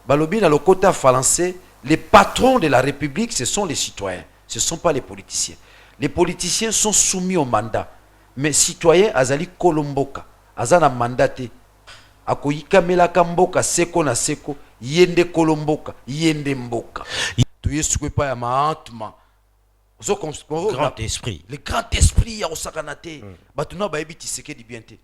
Balobi dans le côté français, les patrons de la République, ce sont les citoyens, ce ne sont pas les politiciens. Les politiciens sont soumis au mandat. Mais citoyens, azali kolomboka, azana mandaté. Akoyika melaka mboka seko na seko, yende kolomboka, yende mboka. Tu es pas ya mahatma. Grand esprit. Le grand esprit ya osakanate. Batuna ba ebiti seke di bienté.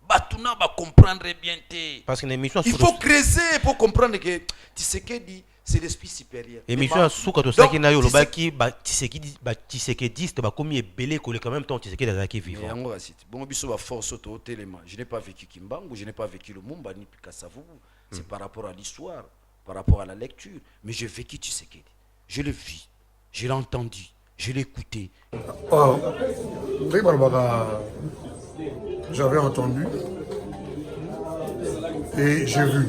Batuna ba comprendre bien té. Parce que l'émission il faut creuser pour comprendre que Tshisekedi c'est l'esprit supérieur. Émission souka to saki na yo lobaki ba Tshisekediste ba komi ebelé ko le quand même temps Tshisekedi azaki vivant. Yango asiti. Bon biso ba force auto téléma. Je n'ai pas vécu Kimbangu, je n'ai pas vécu le Mumba ni Pikasavu. C'est par rapport à l'histoire, par rapport à la lecture, mais j'ai vécu Tshisekedi. Je l'ai vu, je l'ai entendu, je l'ai écouté. Oh, j'avais entendu et j'ai vu.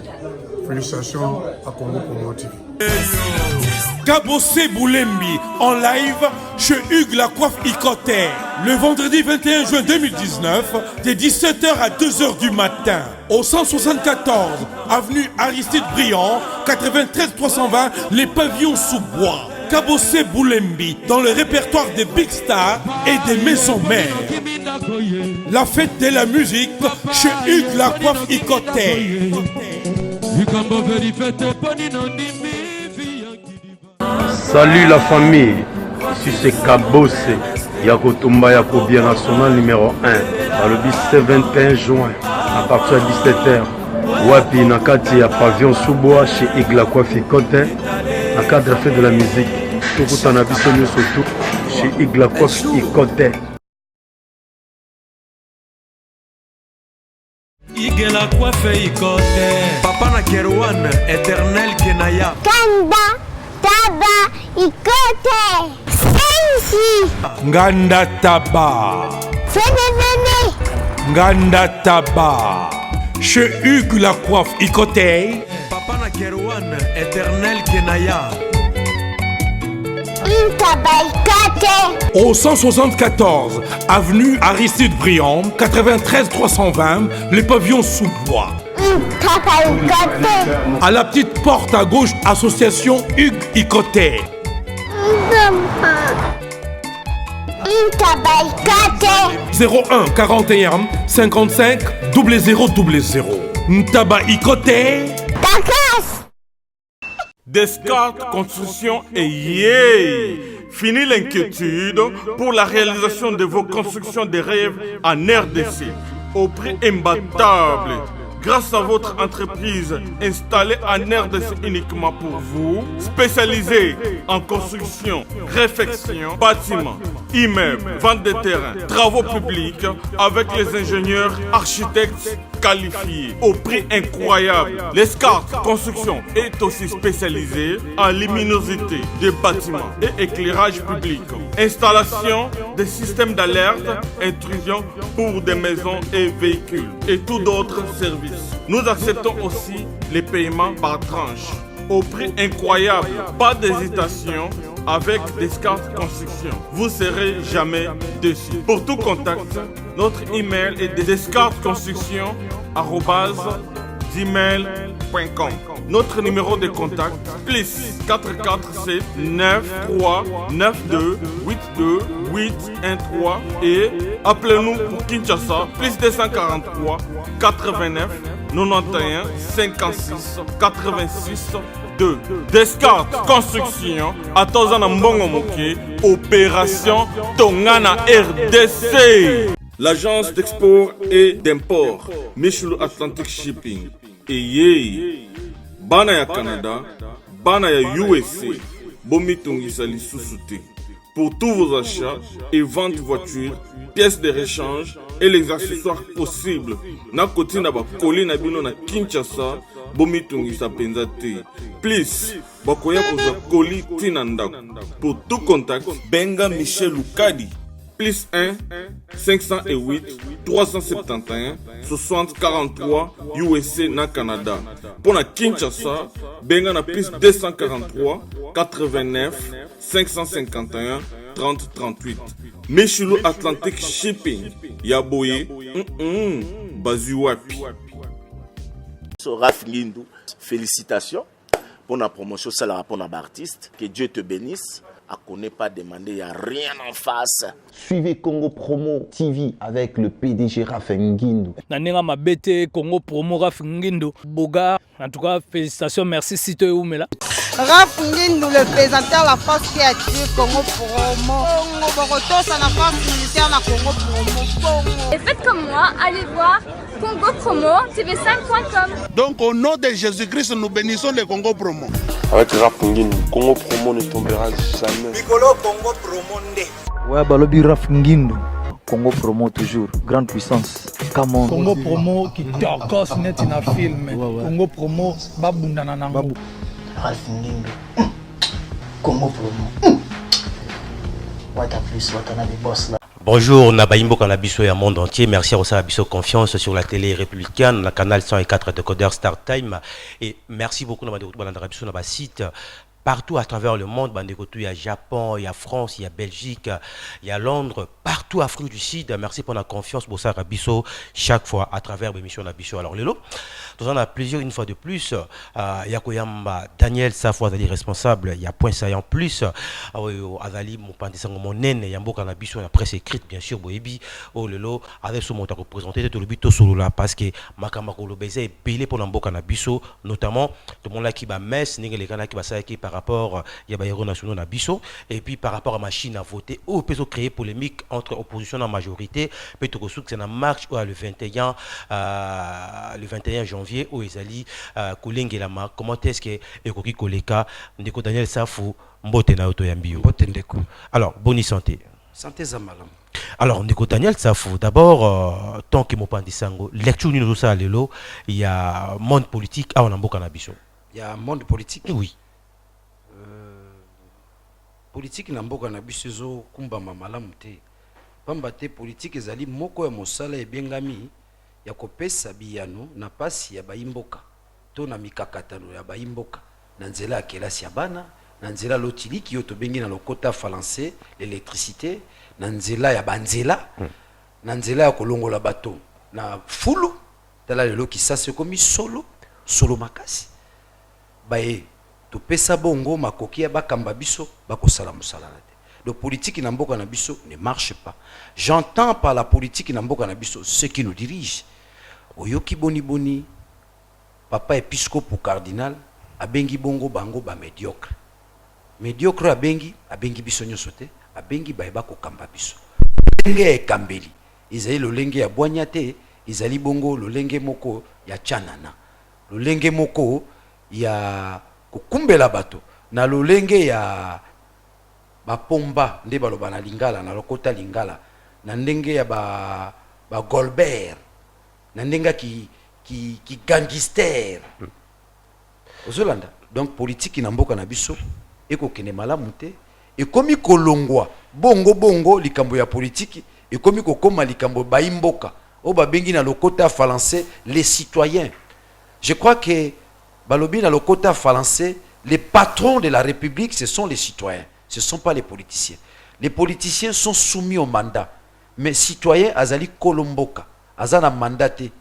Félicitations à Congo Congo TV. Kabossé Boulembi en live chez Hugues La Coiffe Icoté le vendredi 21 juin 2019 de 17h à 2h du matin au 174 avenue Aristide Briand 93 320 les pavillons sous bois. Kabossé Boulembi dans le répertoire des big stars et des maisons mères. La fête de la musique chez Hugues La Coiffe Icoté. Salut la famille, je suis Kabossé, Yakotumba Yakobia National numéro 1, dans le 21 juin, à partir de 17h, Wapi Nakati à Pavillon Sous-Bois chez Hugues La Coiffe Icoté, à cadre fête de la musique, tout en abisso surtout chez Hugues La Coiffe Icoté. Hugues La Coiffe Icoté, Papa na Kerouan, éternel Kenaya. Kanda Taba Icoté, Sensi. Nganda Taba. Fene. Nganda Taba. Chez Hugues La Coiffe Icoté. Papa na Kerouan, éternel Kenaya. Au 174 avenue Aristide Briand 93 320 les pavillons sous bois. À la petite porte à gauche, association Hugues Icoté. 01 41 55 0000. Ntaba Icoté. Descartes Construction et yeah! Fini l'inquiétude pour la réalisation de vos constructions de rêves en RDC au prix imbattable. Grâce à votre entreprise installée en RDC uniquement pour vous, spécialisée en construction, réfection, bâtiments, immeubles, vente de terrains, travaux publics avec les ingénieurs architectes qualifiés au prix incroyable. L'escarpe Construction est aussi spécialisée en luminosité des bâtiments et éclairage public. Installation des systèmes d'alerte, intrusion pour des maisons et véhicules et tout d'autres services. Nous acceptons aussi les paiements par tranche au prix incroyable. Pas d'hésitation avec Descartes Construction. Vous serez jamais déçus. Pour tout contact, notre email est descartesconstruction@gmail.com. Notre numéro de contact plus 447 93 92 82 813 et appelez-nous pour Kinshasa plus 243 89 91 56 86 2. Descartes Construction à Tozana Mbongo Moké, opération Tongana RDC. L'agence d'export et d'import Michel Atlantic Shipping et yé bana ya Canada, bana ya USA, bomitungisa lisusu te. Pour tous vos achats et ventes de voitures, pièces de rechange et les accessoires possibles. Na koti na ba koli na bino na Kinshasa, bomitungisa penza te. Please, bakoya koza koli tina ndako. Pour tout contact, benga Michel Lukadi. Plus 1 508 371 60 43 USA na Canada. Pour la Kinshasa, benga na plus 243 89 551 30 38. Michelo Atlantic Shipping. Yaboye, Bazuapi. Raf Lindu, Félicitations pour la promotion, c'est la pour l'artiste. Que Dieu te bénisse. À connaît pas demander, il n'y a rien en face. Suivez Congo Promo TV avec le PDG Raph Nguindu. Nanenga Mabete, Congo Promo Raph Nguindu. Boga, en tout cas, félicitations, merci Sito Oumela. Raph Nguindu, le présentateur de la France qui a tué Congo Promo. Congo Boroto, c'est la France militaire de Congo Promo. Et faites comme moi, allez voir Congo Promo, tv5.com. Donc au nom de Jésus-Christ, nous bénissons le Congo Promo. Avec Raph Nguindu, Congo Promo ne tombera jamais. Mikolo Congo Promo nde. Ouais, Balobi Raph Nguindu. Congo Promo toujours, grande puissance. Come on. Congo Promo qui torcos net in a film. Congo Promo, babundana nango. Raph Nguindu. Congo Promo. What a plus, what a boss là. Bonjour, Nabaïmbo Kanabiso et à monde entier. Merci à Osabiso Confiance sur la télé républicaine, le canal 104 de Coder Star Time. Et merci beaucoup de notre site. Partout à travers le monde, il y a Japon, il y a France, il y a Belgique, il y a Londres, partout Afrique du Sud. Merci pour la confiance pour ça, Rabisso, chaque fois à travers l'émission Nabisso. Alors, Lélo, nous en a plaisir une fois de plus. Il y a Koyamba, Daniel Safo, Azali responsable, il y a Point Saillant Plus, Azali, mon pandisang, mon naine, il y a Mboka Nabisso, la presse écrite, bien sûr, Boebi, Lélo, avec ce mot à représenter, tout le but, tout là, parce que Makamako Lobeze est belé pour Mboka Nabisso, notamment, tout le monde là qui va messe, les gens qui va s'arrêter par rapport à Yabayero National Nabisso, et puis par rapport à machine à voter, ou peut créer polémique entre opposition et majorité, peut-être que c'est une marche le 21 janvier, où ils allaient Koulengela, comment est-ce que Ekoki Koleka, Ndeko Daniel Safou, Mbote na Otoyambio. Alors, bonne santé. Santé Zamalam. Alors, Ndeko Daniel Safou, d'abord, tant que mon pandisango, lecture nous ça lelo, il y a monde politique à Onamboka Nabisso. Il y a un monde politique. Oui. Politique na mboka na biso zo kumba malamu te. Pamba te politique ezali moko ya mosala ebengami ya kopesa biyano na pasi ya baimboka. To na mikakatano ya baimboka. Na nzela ya kelasi ya bana, na nzela lotiliki yo to bengi na lokota français, l'électricité, na nzela ya banzela, na nzela ya kolongola bato. Na fulu, tala lelo kisasa komi solo makasi. Bae to pesa bongo makoki ya bakamba biso bakosala musala te. Donc politique na mboka na biso ne marche pas. J'entends par la politique na mboka na biso ceux qui nous dirigent. Oyoki boni papa épiscope cardinal abengi bongo bango ba médiocre. Médiocre abengi biso nyoso te, abengi ba ko kamba biso. Lenge e kambeli. Izali lolenge ya bwanya te, izali bongo lolenge moko ya chanana. Lolenge moko ya kukumbela bato na lolenge ya bapomba nde baloba na lingala na lokota lingala na ndenge ya ba Golbert na ndenga ki gangster ozolanda. Donc politique na mboka na biso eko kene malamu te ekomi kolongwa bongo likambo ya politique ekomi kokoma likambo baimboka o babengi na lokota français les citoyens. Je crois que balobi na lokota français, les patrons de la République, ce sont les citoyens, ce ne sont pas les politiciens. Les politiciens sont soumis au mandat, mais citoyens azali kolomboka, azana mandaté,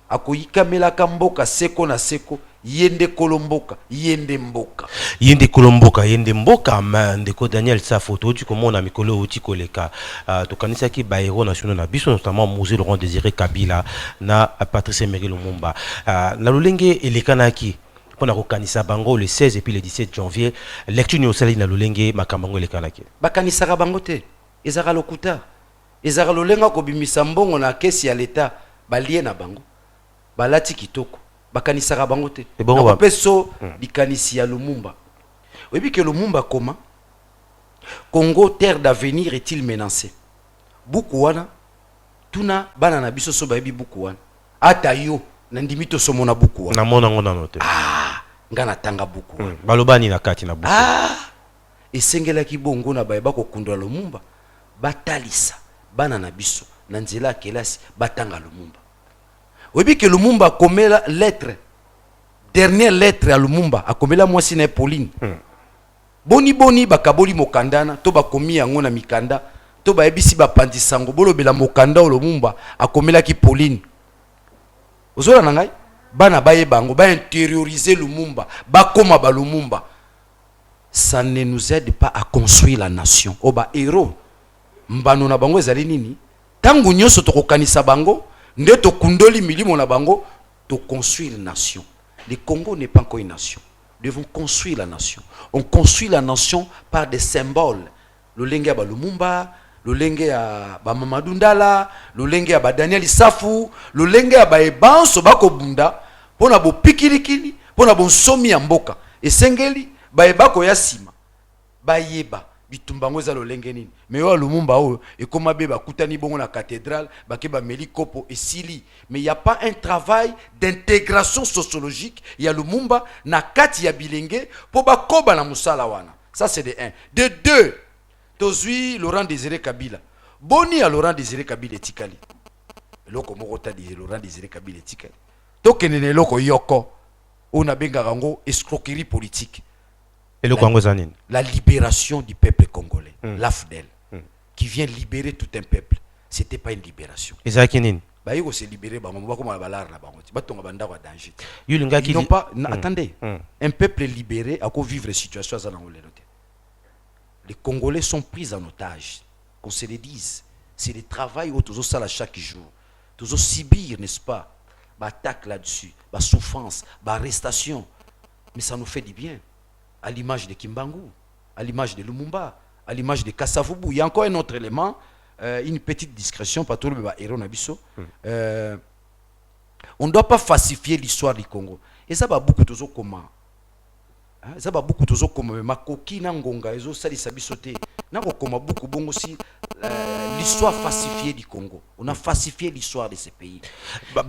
akoyika melaka mboka seko na seko, yende kolomboka, yende mboka. Yende kolomboka, yende mboka, Ndeko Daniel Safo, tu comment na mikolo uti koleka, to kanisa ki ba héros nationaux na biso, notamment Mosé Laurent Désiré Kabila, na Patrice Emery Lumumba. Na lolenge elekanaki, pona ko kanisa bango le 16 et puis le 17 janvier, lecture ni osali na lolenge makambango elekanaki. Ba kanisa bango te, ezara lokuta. Ezara lolenga ko bimisa mbongo na kesi ya l'État, balie na bango. Balati kitoko. Bakanisaka bango te. Na peso bikanisi ya Lumumba. Webi que Lumumba comment Congo terre d'avenir est-il menacé? Bukuwana tuna bana na biso so bayebi bukuwana. Ata yo na ndimito so mona bukuwana. Na mona ngona note. Ngana tanga bukuwana. Balobani na kati na bukuwana. Esengela ki bongo na bayeba ko kundwa Lumumba. Batalisa bana na biso na nzela kelasi batanga Lumumba. Oui, que Lumumba commet la lettre, dernière lettre à Lumumba, a commis la moitié na Pauline. Boni bakaboli mokandana, to ba komi yango na mikanda, to ba ebisi ba pandisango bolo bela mokanda o Lumumba a commis la ki Pauline. Ozola nangai bana baye bango ba intérioriser Lumumba ba koma ba Lumumba, ça ne nous aide pas à construire la nation. Oba héros mbano na bango ezali nini tangu nyonso tokokanisa bango nde tokundoli milimo na bango to construire la nation. Le Congo n'est pas encore une nation. Nous devons construire la nation. On construit la nation par des symboles. Le lenge ya ba Lumumba, le lenge ya ba Mamadou Ndala, le lenge ya ba Daniel Isafu, le lenge ya ba Ebanso bako bunda pona bo pikilikili, pona bo somi ya mboka. Esengeli ba ebako ya sima. Ba yeba bitumbango za lo lenge nini. Mais yo Lumumba o e koma be ba kutani bongo na cathédrale, ba ke ba meli kopo esili. Mais il y a pas un travail d'intégration sociologique. Il y a Lumumba na kati ya bilenge po ba koba na musala wana. Ça c'est de 1. De 2, tozui Laurent Désiré Kabila. Boni à Laurent Désiré Kabila etikali. Loko moko ta di Laurent Désiré Kabila etikali. Tokenene loko yoko. On a benga rango escroquerie politique. Et le Congo zanine. La libération du peuple congolais, l'AFDEL, qui vient libérer tout un peuple. C'était pas une libération. Et ça qui n'est bah il s'est libéré bah on va balar là bah on va dans danger. Ils n'ont pas attendez. Un peuple libéré à quoi vivre situation à Zanangolé. Les Congolais sont pris en otage. Qu'on se le dise, c'est le travail où tous ça chaque jour. Tous subir, n'est-ce pas? Bah attaque là-dessus, bah souffrance, bah arrestation. Mais ça nous fait du bien. À l'image de Kimbangu, à l'image de Lumumba, à l'image de Kassavubu. Il y a encore un autre élément, une petite discrétion, pas tout le monde héros Nabiso. On ne doit pas falsifier l'histoire du Congo. Et ça va beaucoup de choses comment. Ça va beaucoup de choses comme Makoki Nangonga, et ça sabisoté. Comme beaucoup bon aussi l'histoire falsifiée du Congo. On a falsifié l'histoire de ces pays.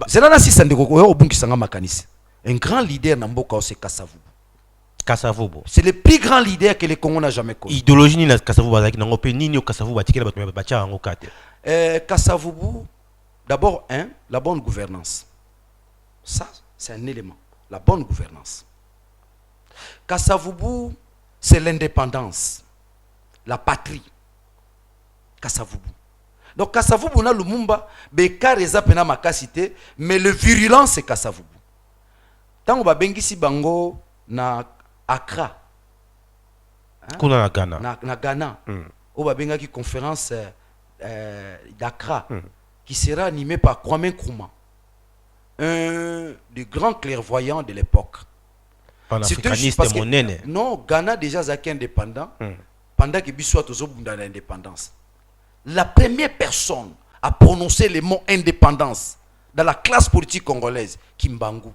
C'est là si ça un grand leader Namboka c'est Kassavubu. Kassavubu. C'est le plus grand leader que le Congo n'a jamais connu. Idéologie ni na Kassavubu bazaki nango pe nini o Kassavubu batikela bato bacha ngo kate. Kassavubu d'abord la bonne gouvernance. Ça c'est un élément, la bonne gouvernance. Kassavubu c'est l'indépendance, la patrie. Kassavubu. Donc Kassavubu na Lumumba beka reza pena makasité mais le virulent c'est Kassavubu. Tango ba bengisi bango na Accra, kuna na Ghana, na Ghana, on va benga qui conférence d'Accra, qui sera animée par Kwame Nkrumah, un des grands clairvoyants de l'époque. Panafricaniste monene. Non, Ghana déjà zaki indépendant, pendant que Bissau a toujours bunda l'indépendance. La première personne à prononcer le mot indépendance dans la classe politique congolaise, Kimbangu.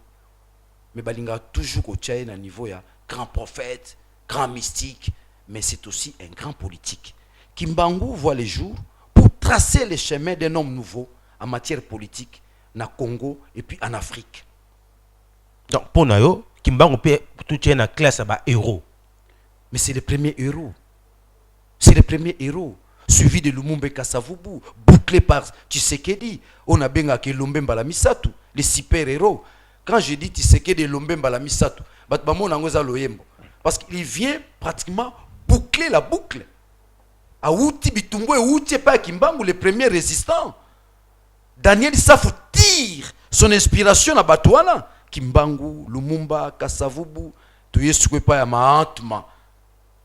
Mais Balinga toujours au Tchaï à niveau ya grand prophète, grand mystique, mais c'est aussi un grand politique. Kimbangu voit les jours pour tracer les chemins d'un homme nouveau en matière politique na Congo et puis en Afrique. Donc pour Nayo, Kimbangu peut tout tient en classe à héros. Mais c'est le premier héros. C'est le premier héros. Suivi de Lumumba Kassavubu, bouclé par Tshisekedi. On a bien que Lumbemba la Misatu, les super héros. Quand je dis Tshisekedi Lumbemba la Misatu, parce qu'il vient pratiquement boucler la boucle. A Outi Bitumbo et Outi pas Kimbangu, les premiers résistants. Daniel Isafu tire son inspiration à Batouana. Kimbangu, Lumumba, Kassavubu, tu es ce que pas à Mahatma.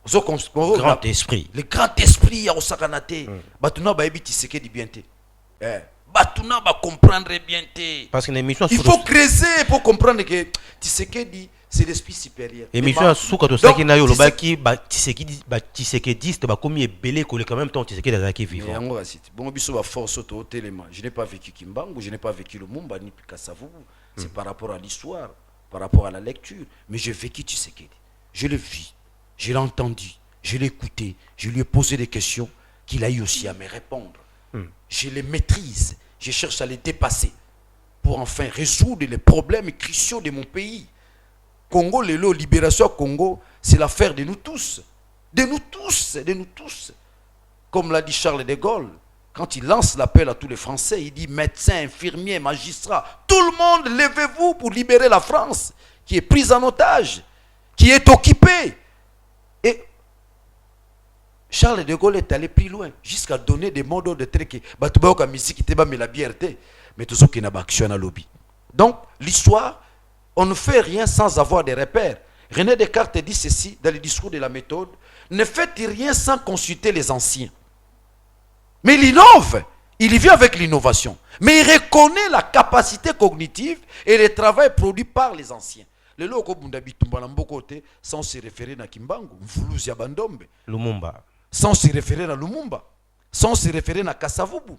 Grand esprit. Le grand esprit à Osakanate. Batuna ba ebi Tshisekedi bien te. Batuna va comprendre bien te. Parce que l'émission il faut creuser pour comprendre que Tshisekedi c'est l'esprit supérieur. L'émission souka to saki na yo lobaki ba Tshisekediste ba komi ebele ko le quand même temps Tshisekedi azaki vivant. Yango basiti. Bon biso ba force auto téléma. Je n'ai pas vécu Kimbangu, je n'ai pas vécu Lumumba ni Kassavubu. C'est par rapport à l'histoire, par rapport à la lecture, mais j'ai vécu Tshisekedi. Je le vis. Je l'ai entendu, je l'ai écouté, je lui ai posé des questions qu'il a eu aussi à me répondre. Je les maîtrise, je cherche à les dépasser pour enfin résoudre les problèmes cruciaux de mon pays. Congo, Lelo, libération Congo, c'est l'affaire de nous tous. De nous tous, de nous tous. Comme l'a dit Charles de Gaulle, quand il lance l'appel à tous les Français, il dit médecins, infirmiers, magistrats, tout le monde, levez-vous pour libérer la France, qui est prise en otage, qui est occupée. Et Charles de Gaulle est allé plus loin, jusqu'à donner des mots de traité. Mais la BRT, mais tout ce qui n'a pas action à lobby. Donc, l'histoire, On ne fait rien sans avoir des repères. René Descartes dit ceci dans le discours de la méthode. Ne faites rien sans consulter les anciens. Mais il innove. Il vit avec l'innovation. Mais il reconnaît la capacité cognitive et le travail produit par les anciens. Le loko bundabi tumbala mbokote sans se référer à Kimbangu, Mvuluzi ya Bandombe. Lumumba. Sans se référer à Lumumba. Sans se référer à Kasavubu.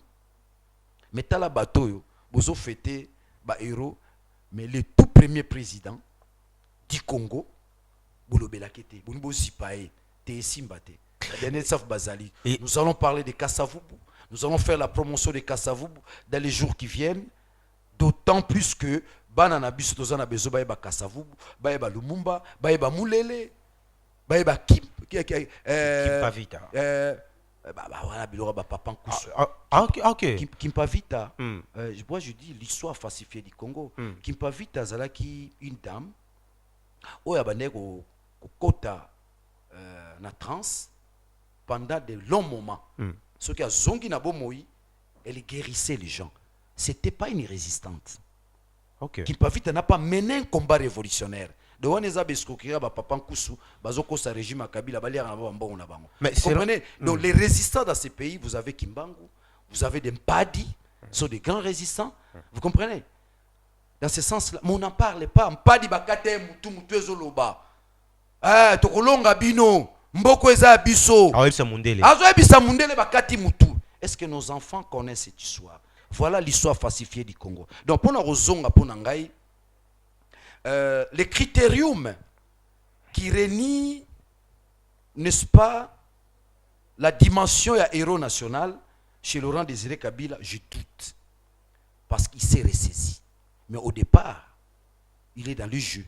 Mais tala batoyo, bozo fêté ba héros, mais le tout premier président du Congo, Boulobela Kete, Bounibo Zipae, Simbate, la dernière Saf Bazali. Nous allons parler de Kasavubu. Nous allons faire la promotion de Kasavubu dans les jours qui viennent, d'autant plus que Banana Biso Tozana Bezo Baeba Kasavubu, Baeba Lumumba, Baeba Moulele, Baeba Kimpavita. Voilà, Bilora Papa Nkoussou. Kimpavita, moi je dis l'histoire falsifiée du Congo. Kimpavita, Zalaki, une dame, Oyabanego, Kota, na trans, pendant de longs moments. Ce qui a zongi na bomoi, elle guérissait les gens. C'était pas une résistante. Kimpavita n'a pas mené un combat révolutionnaire. De Waneza Beskokira, Papa Nkoussou, Bazoko sa régime à Kabila, Balia Nabambo Nabango. Vous comprenez? Donc les résistants dans ces pays, vous avez Kimbangu, vous avez des Mpadi, sont des grands résistants. Vous comprenez? Dans ce sens-là, mais on n'en parle pas. Mpadi Bakate Mutu Mutuezo Loba. Tokolonga Bino, Mboko Eza Biso. Azoebisa Mundele. Azoebisa Mundele Bakati Mutu. Est-ce que nos enfants connaissent cette histoire? Voilà l'histoire falsifiée du Congo. Donc, pour nous zonga pour Nangai, les critériums qui renient, n'est-ce pas, la dimension et héros national chez Laurent Désiré Kabila, je doute. Parce qu'il s'est ressaisi. Mais au départ, il est dans le jeu.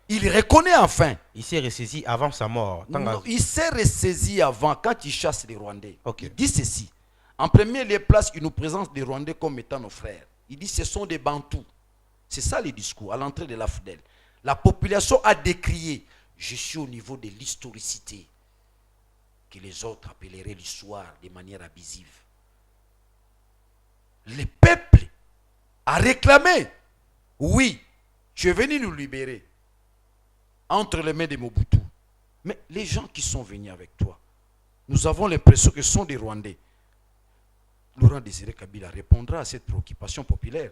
Il reconnaît enfin. Il s'est ressaisi avant sa mort. Non, il s'est ressaisi avant, quand il chasse les Rwandais. Il dit ceci. En premier lieu, place, il nous présente les Rwandais comme étant nos frères. Il dit ce sont des Bantous. C'est ça le discours, à l'entrée de la FDL. La population a décrié. Je suis au niveau de l'historicité que les autres appelleraient l'histoire de manière abusive. Le peuple a réclamé. Oui, tu es venu nous libérer entre les mains de Mobutu. Mais les gens qui sont venus avec toi, nous avons l'impression que ce sont des Rwandais. Laurent Désiré Kabila répondra à cette préoccupation populaire.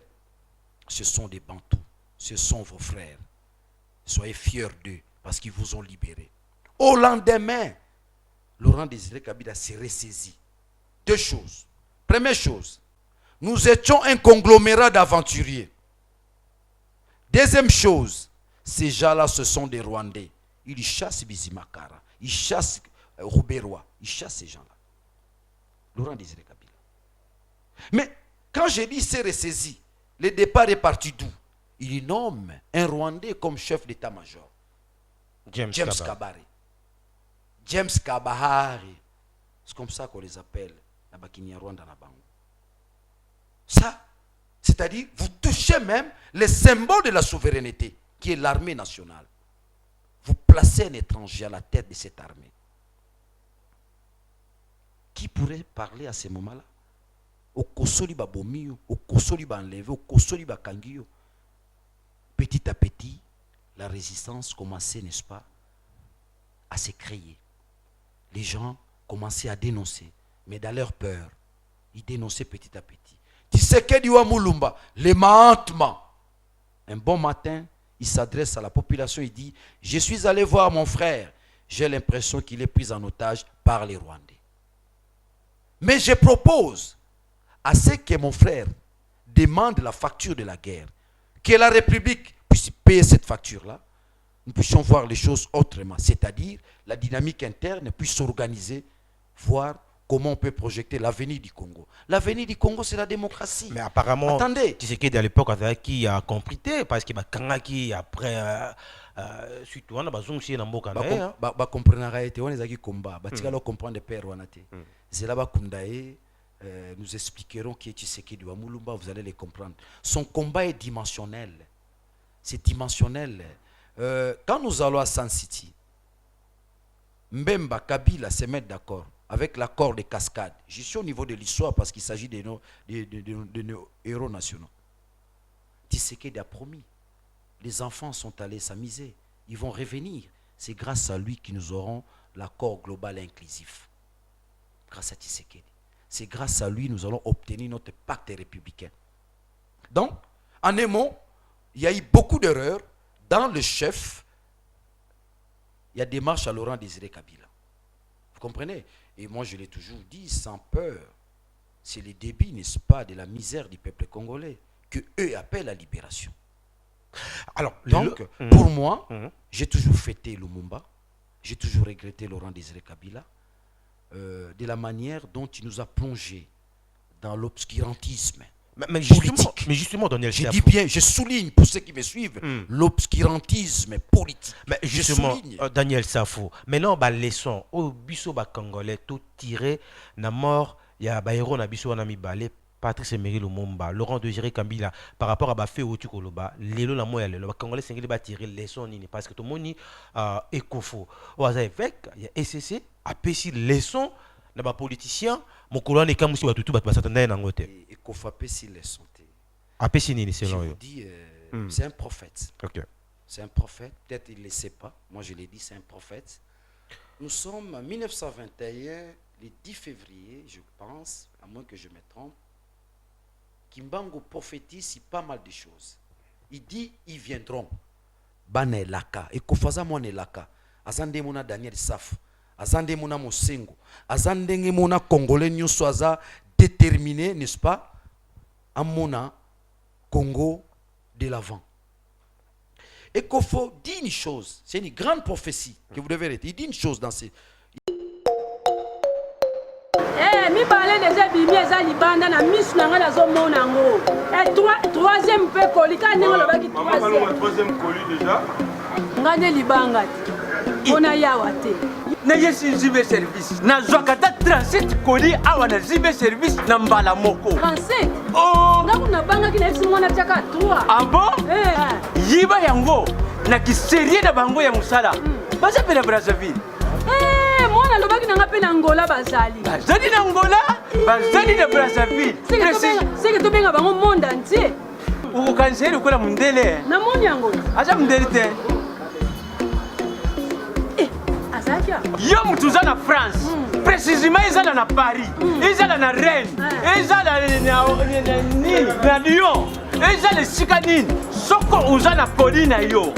Ce sont des Bantous, ce sont vos frères. Soyez fiers d'eux parce qu'ils vous ont libérés. Au lendemain, Laurent Désiré Kabila s'est ressaisi. Deux choses. Première chose, nous étions un conglomérat d'aventuriers. Deuxième chose, ces gens-là, ce sont des Rwandais. Ils chassent Bizimakara, ils chassent Rouberois, ils chassent ces gens-là. Laurent Désiré Kabila. Mais quand j'ai dit c'est ressaisi, le départ est parti d'où? Il nomme un Rwandais comme chef d'état-major. James Kabare. James Kabahari. C'est comme ça qu'on les appelle, la Bakini Rwanda Nabango. Ça, c'est-à-dire, vous touchez même les symboles de la souveraineté, qui est l'armée nationale. Vous placez un étranger à la tête de cette armée. Qui pourrait parler à ce moment-là? Au Kosoli Babomio, au Kosoli Banlevé, au Kosoli Bakangio. Petit à petit, la résistance commençait, n'est-ce pas, à se créer. Les gens commençaient à dénoncer, mais dans leur peur, ils dénonçaient petit à petit. Tshisekedi wa Mulumba, le Mahatma. Un bon matin, il s'adresse à la population, il dit, je suis allé voir mon frère, j'ai l'impression qu'il est pris en otage par les Rwandais. Mais je propose à ce que mon frère demande la facture de la guerre, que la République puisse payer cette facture-là, nous puissions voir les choses autrement, c'est-à-dire la dynamique interne puisse s'organiser, voir comment on peut projeter l'avenir du Congo. L'avenir du Congo, c'est la démocratie. Mais apparemment, attendez. Tu sais qu'à l'époque, qui a compris, parce qu'il y a qui après, suite on a besoin de Namboka. Comprendre réalité, on est à combat. Batikalo comprendre des pères wanate. C'est là-bas Kundae. Nous expliquerons qui est Tshisekedi wa Mulumba, vous allez les comprendre. Son combat est dimensionnel. C'est dimensionnel. Quand nous allons à San City, Mbemba, Kabila se mettent d'accord avec l'accord de cascade. Je suis au niveau de l'histoire parce qu'il s'agit de nos héros nationaux. Tshisekedi a promis les enfants sont allés s'amuser. Ils vont revenir. C'est grâce à lui que nous aurons l'accord global inclusif. Grâce à Tshisekedi. C'est grâce à lui que nous allons obtenir notre pacte républicain. Donc, en un mot, il y a eu beaucoup d'erreurs dans le chef. Il y a des marches à Laurent Désiré Kabila. Vous comprenez? Et moi, je l'ai toujours dit, sans peur. C'est le début, n'est-ce pas, de la misère du peuple congolais que eux appellent la libération. Alors, donc, pour moi, j'ai toujours fêté Lumumba. J'ai toujours regretté Laurent Désiré Kabila de la manière dont il nous a plongé dans l'obscurantisme. Mais justement, Daniel je dis bien, je souligne pour ceux qui me suivent, l'obscurantisme politique. Mais justement, Daniel Safo, maintenant, leçon, au biso ba congolais, tout tiré, na mort, il y a héros na biso na mi balé, Patrice Emery Lumumba, Laurent Désiré Kabila, par rapport à Bafé ou Tukoloba, Lélo la moya, le congolais s'engagé ba tirer leçon nini, parce que tout le monde est confo. Au hasard évêque, il y a SCC, a péci leçon. Les politiciens, mon colonel est comme si tout le monde n'angote. Et qu'on fait péci leçon. Je vous dis, c'est un prophète. Okay. C'est un prophète. Peut-être il ne le sait pas. Moi, je l'ai dit, c'est un prophète. Nous sommes en 1921, le 10 février, je pense, à moins que je me trompe. Kimbangu prophétise pas mal de choses. Il dit, ils viendront. Bane laka. Et qu'on fasse mon laka. Azande mona Daniel Saf. Azande mona Mosengo. Azande mona Congolais nyonso aza déterminé, n'est-ce pas? À mona Congo de l'avant. Et qu'il faut dire une chose, c'est une grande prophétie que vous devez arrêter. Il dit une chose dans ces... mi parlait déjà bimi eza libanda na misu na nga nazomona ngo. Et troisième pe kolika ndenge lobaki troisième colis déjà. Nga nde libanga te. Ona yawa te. Na yesi zibe service. Na zwakata 37 colis awa na zibe service na mbala moko. 37? Oh! Nga kuna banga ki na yesi mwana tchaka 3. Ah bon? Yiba yango na kiserie na bango ya musala. Baza pe na Brazzaville. Mwana lobaki nanga pe na Angola bazali. Bazali na Angola, bazali na Brazzaville. C'est que tobenga bango monde entier. Ukanseri kola mundele. Na moni yango. Acha mundele te. Azakia. Yo mutuza na France. Précisément ezala na Paris. Ezala na Rennes. Ezala na Lyon. Ezala sika nini. Soko uza na Colina yo.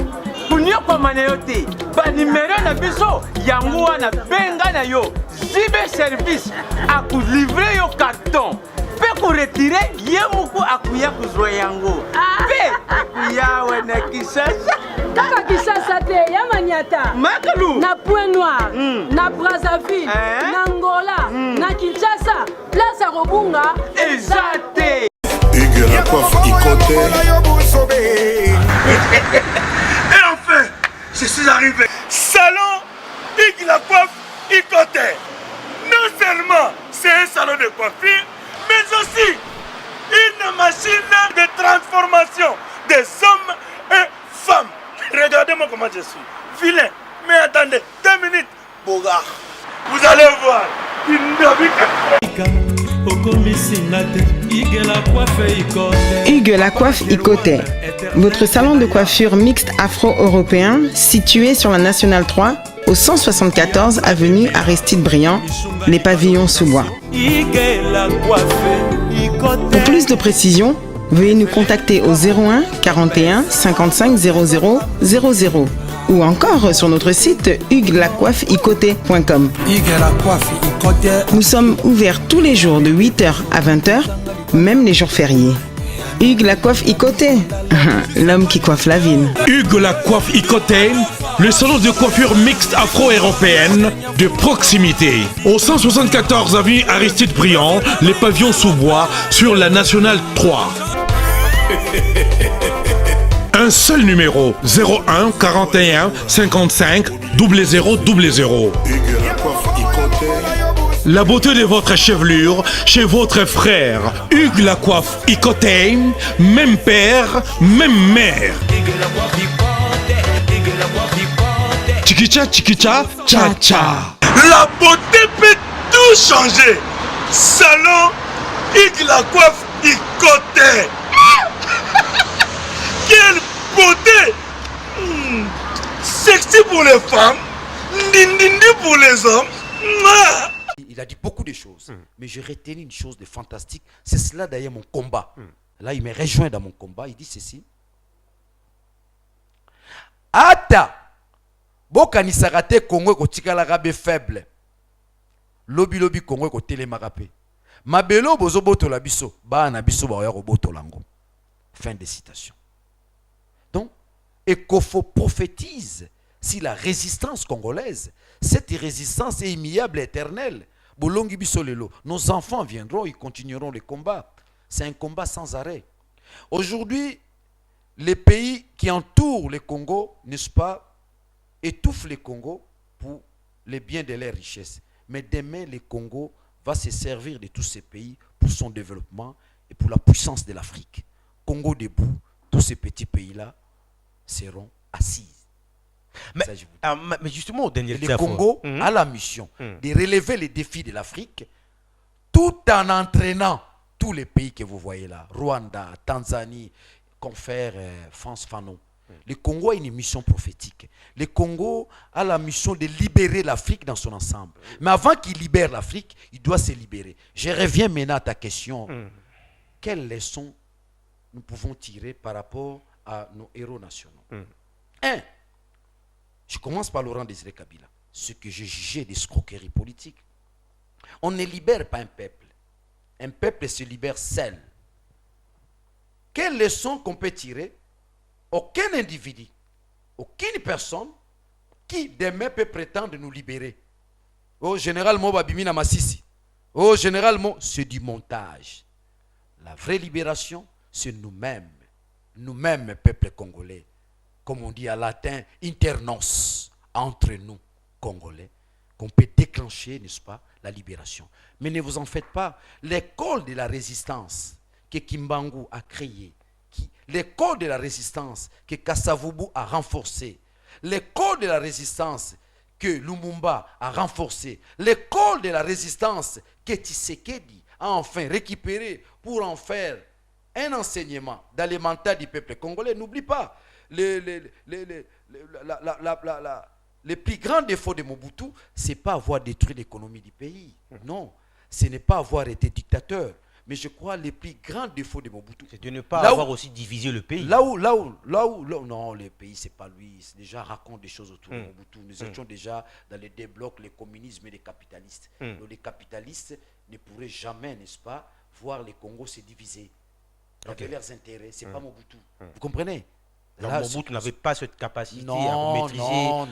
Kunyo kwa maneyote, ba numero na biso, yango wana benga na yo, zibe service, aku livrer yo carton, pe ku retirer, ye muku akuya kuzwa yango, pe akuya wena Kisasa. Kaka Kisasa te, ya Maniata, Makalu, na Point Noir, na Brazzaville, na Angola, na Kinshasa, place à Robunga, ezate. Hugues la coiffe je suis arrivé. Salon Hugues la coiffe Ikote. Non seulement c'est un salon de coiffure, mais aussi une machine de transformation des hommes et femmes. Regardez-moi comment je suis. Vilain. Mais attendez, 2 minutes. Bogart. Vous allez voir. Hugues la coiffe Ikote, votre salon de coiffure mixte afro-européen situé sur la Nationale 3 au 174 avenue Aristide Briand, les pavillons sous bois. Pour plus de précisions, veuillez nous contacter au 01 41 55 00 00 ou encore sur notre site huguelacoiffeikote.com. Nous sommes ouverts tous les jours de 8h à 20h, même les jours fériés. Hugues la coiffe Ikote, l'homme qui coiffe la ville. Hugues la coiffe Ikote, le salon de coiffure mixte afro-européenne de proximité. Au 174 avenue Aristide Briand, les pavillons sous bois sur la Nationale 3. Un seul numéro, 01 41 55 00 00. La beauté de votre chevelure chez votre frère. Hugues la coiffe Ikote, même père, même mère. Chikicha, chikicha, cha cha. La beauté peut tout changer. Salon Hugues la coiffe Ikote. Quelle beauté. Sexy pour les femmes, ndindindi pour les hommes. Il a dit beaucoup de choses, mais j'ai retenu une chose de fantastique. C'est cela d'ailleurs mon combat. Là, il me rejoint dans mon combat. Il dit ceci. Ata bokanisaka te Congo kotikalaka be faible. Lobi Congo kotelemaka pe. Mabelo bozobotola biso, bana biso baoya kobotolango. Fin de citation. Donc, Ekofo prophétise si la résistance congolaise, cette résistance est immuable et éternelle. Bolongi biso lelo, nos enfants viendront, ils continueront le combat. C'est un combat sans arrêt. Aujourd'hui, les pays qui entourent le Congo, n'est-ce pas, étouffent le Congo pour les biens de leurs richesses. Mais demain, le Congo va se servir de tous ces pays pour son développement et pour la puissance de l'Afrique. Congo debout, tous ces petits pays-là seront assis. Mais justement, Daniel le Congo a la mission de relever les défis de l'Afrique tout en entraînant tous les pays que vous voyez là, Rwanda, Tanzanie, confrère France Fanon. Le Congo a une mission prophétique. Le Congo a la mission de libérer l'Afrique dans son ensemble. Mais avant qu'il libère l'Afrique, il doit se libérer. Je reviens maintenant à ta question. Quelles leçons nous pouvons tirer par rapport à nos héros nationaux? Un, je commence par Laurent Désiré Kabila. Ce que j'ai jugé d'escroquerie politique. On ne libère pas un peuple. Un peuple se libère seul. Quelle leçon qu'on peut tirer? Aucun individu, aucune personne qui demain peut prétendre nous libérer. Oh, général Moba Bimina Massissi. Oh, général Mo, c'est du montage. La vraie libération, c'est nous-mêmes. Nous-mêmes, peuple congolais. Comme on dit à latin, internos, entre nous, Congolais, qu'on peut déclencher, n'est-ce pas, la libération. Mais ne vous en faites pas. L'école de la résistance que Kimbangu a créée, l'école de la résistance que Kassavubu a renforcée, l'école de la résistance que Lumumba a renforcée, l'école de la résistance que Tshisekedi a enfin récupérée pour en faire un enseignement dans les mentales du peuple congolais. N'oublie pas, les plus grands défauts de Mobutu, ce n'est pas avoir détruit l'économie du pays. Non, ce n'est pas avoir été dictateur. Mais je crois que les plus grands défauts de Mobutu, c'est de ne pas avoir aussi divisé le pays. Là où non, le pays, c'est pas lui. C'est déjà raconte des choses autour de Mobutu. Nous étions déjà dans les deux blocs, le communisme et les capitalistes. Donc les capitalistes ne pourraient jamais, n'est-ce pas, voir les Congos se diviser. Avec leurs intérêts, c'est pas Mobutu. Vous comprenez? Là, Mobutu n'avait pas cette capacité à maîtriser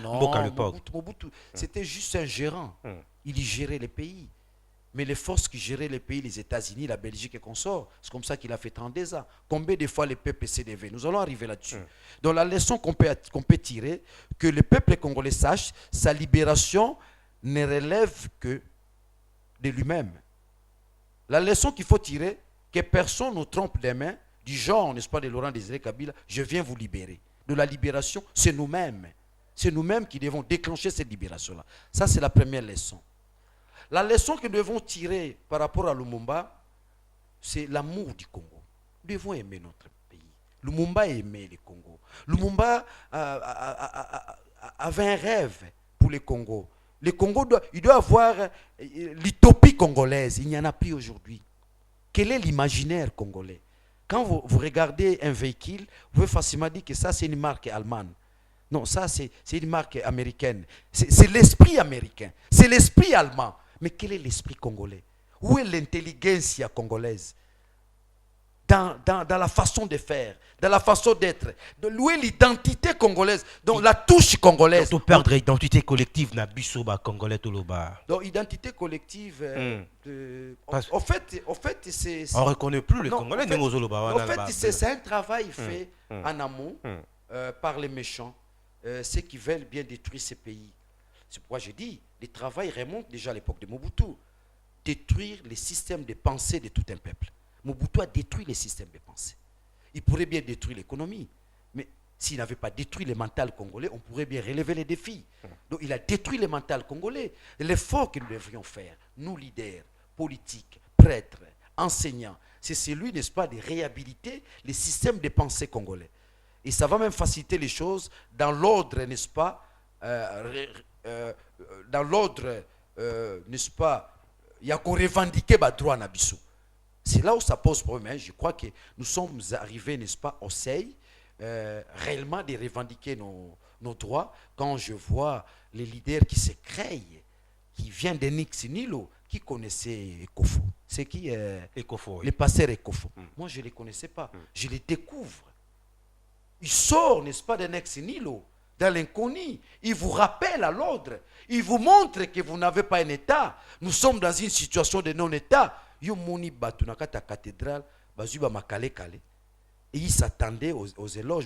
Mboka à l'époque. Mobutu, c'était juste un gérant. Il y gérait les pays. Mais les forces qui géraient les pays, les États-Unis, la Belgique et consorts, c'est comme ça qu'il a fait 32 ans. Combien de fois le peuple s'est levé? Nous allons arriver là-dessus. Donc la leçon qu'on peut tirer, que le peuple congolais sache, sa libération ne relève que de lui-même. La leçon qu'il faut tirer, que personne ne trompe les mains, du genre, n'est-ce pas, de Laurent Désiré Kabila, je viens vous libérer. De la libération, c'est nous-mêmes. C'est nous-mêmes qui devons déclencher cette libération-là. Ça, c'est la première leçon. La leçon que nous devons tirer par rapport à Lumumba, c'est l'amour du Congo. Nous devons aimer notre pays. Lumumba aimait le Congo. Lumumba avait un rêve pour le Congo. Le Congo il doit avoir l'utopie congolaise. Il n'y en a plus aujourd'hui. Quel est l'imaginaire congolais? Quand vous regardez un véhicule, vous pouvez facilement dire que ça, c'est une marque allemande. Non, ça, c'est une marque américaine. C'est l'esprit américain. C'est l'esprit allemand. Mais quel est l'esprit congolais? Où est l'intelligence congolaise? Dans la façon de faire, dans la façon d'être. Où est l'identité congolaise? Donc la touche congolaise. Donc perdre l'identité collective n'a bisoba congolais toloba. Donc identité collective. En fait, c'est. On ne reconnaît plus les Congolais. En fait, c'est un travail fait en amont par les méchants, ceux qui veulent bien détruire ces pays. C'est pourquoi je dis, le travail remonte déjà à l'époque de Mobutu. Détruire les systèmes de pensée de tout un peuple. Mobutu a détruit les systèmes de pensée. Il pourrait bien détruire l'économie, mais s'il n'avait pas détruit le mental congolais, on pourrait bien relever les défis. Donc il a détruit le mental congolais. L'effort que nous devrions faire, nous leaders, politiques, prêtres, enseignants, c'est celui, n'est-ce pas, de réhabiliter les systèmes de pensée congolais. Et ça va même faciliter les choses dans l'ordre, n'est-ce pas, dans l'ordre, n'est-ce pas, il y a qu'on revendiquer les droits à Bissou. C'est là où ça pose problème. Je crois que nous sommes arrivés, n'est-ce pas, au seuil, réellement de revendiquer nos droits. Quand je vois les leaders qui se créent, qui viennent de Nix Nilo, qui connaissaient Ekofo. C'est qui Ekofo, oui. Les passeurs Ekofo. Moi, je ne les connaissais pas. Je les découvre. Ils sortent, n'est-ce pas, de Nix Nilo, dans l'inconnu. Ils vous rappellent à l'ordre. Ils vous montrent que vous n'avez pas un État. Nous sommes dans une situation de non-État. Yo moni batunakata cathédrale, bazuba makale kale. Et ils s'attendaient aux éloges.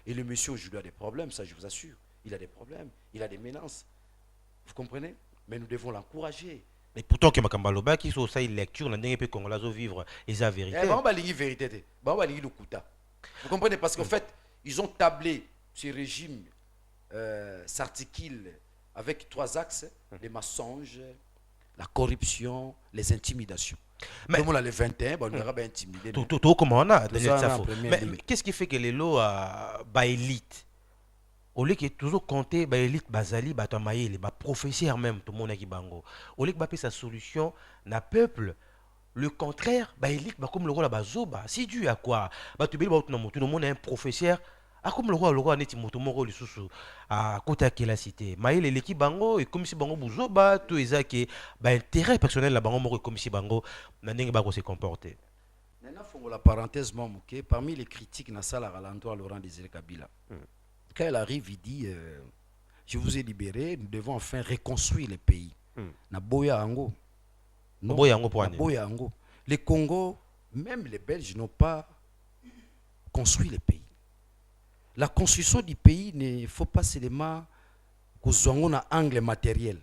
Et le monsieur aujourd'hui a des problèmes, ça je vous assure. Il a des problèmes, il a des menaces. Vous comprenez? Mais nous devons l'encourager. Mais pourtant, que Makambaloba qui sont ça une lecture, on a peu congolais vivre et ça vérité. Vous comprenez? Parce qu'en fait, ils ont tablé ce régime s'articule avec 3 axes, les mensonges, la corruption, les intimidations. Mais on a les 21, on aura bien intimidé. Tout comme on a. Mais qu'est-ce qui fait que les lots à élite, au lieu que toujours compter élite basali batamaye les professeurs même tout le monde qui bango, au lieu que baper sa solution na peuple, le contraire élite comme le roi la bazoba, si dû à quoi tout le monde est un professeur. Comme le roi n'est pas moro le sous à côté de la cité. Mais l'équipe bango et comme si bango bouzoba tout ça qui intérêt personnel la bango moro comme si bango n'engue pas se comporter. Maintenant faut la parenthèse mamouké parmi les critiques na sala à l'endroit Laurent Désiré Kabila. Quand elle arrive il dit je vous ai libéré, nous devons enfin reconstruire le pays. Na boya ango. Non. Boya ango pour boya ango. Les Congo, même les Belges n'ont pas construit le pays. La construction du pays ne faut pas seulement que un angle matériel.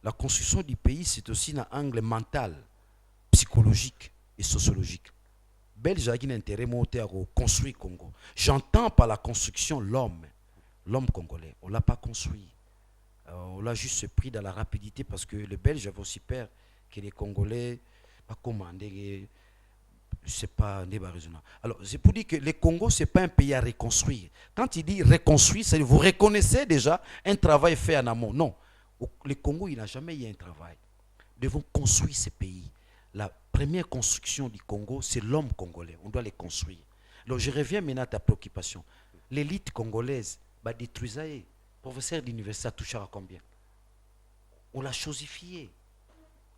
La construction du pays, c'est aussi un angle mental, psychologique et sociologique. Belge a un intérêt monté à construire le Congo. J'entends par la construction l'homme congolais. On ne l'a pas construit. On l'a juste pris dans la rapidité parce que les Belges avaient aussi peur que les Congolais pas commandé. C'est pas un débat raisonnable. Alors, c'est pour dire que le Congo, ce n'est pas un pays à reconstruire. Quand il dit reconstruire, c'est vous reconnaissez déjà un travail fait en amont. Non. Le Congo, il n'a jamais eu un travail. Nous devons construire ce pays. La première construction du Congo, c'est l'homme congolais. On doit les construire. Alors, je reviens maintenant à ta préoccupation. L'élite congolaise va détruire. Le professeur d'université a touché à combien? On l'a chosifié.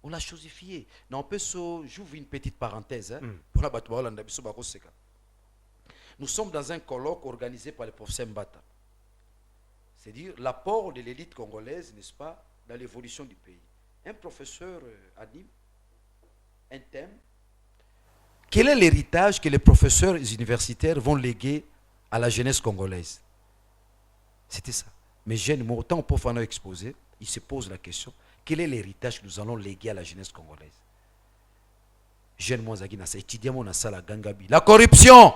On l'a chosifié. Non, j'ouvre une petite parenthèse. Nous sommes dans un colloque organisé par le professeur Mbata. C'est-à-dire l'apport de l'élite congolaise, n'est-ce pas, dans l'évolution du pays. Un professeur anime un thème. Quel est l'héritage que les professeurs universitaires vont léguer à la jeunesse congolaise? C'était ça. Mais jeunes, autant pour faire exposer, il se pose la question. Quel est l'héritage que nous allons léguer à la jeunesse congolaise? Jeune Mouazagi n'a pas étudié mon la Gangabi. La corruption!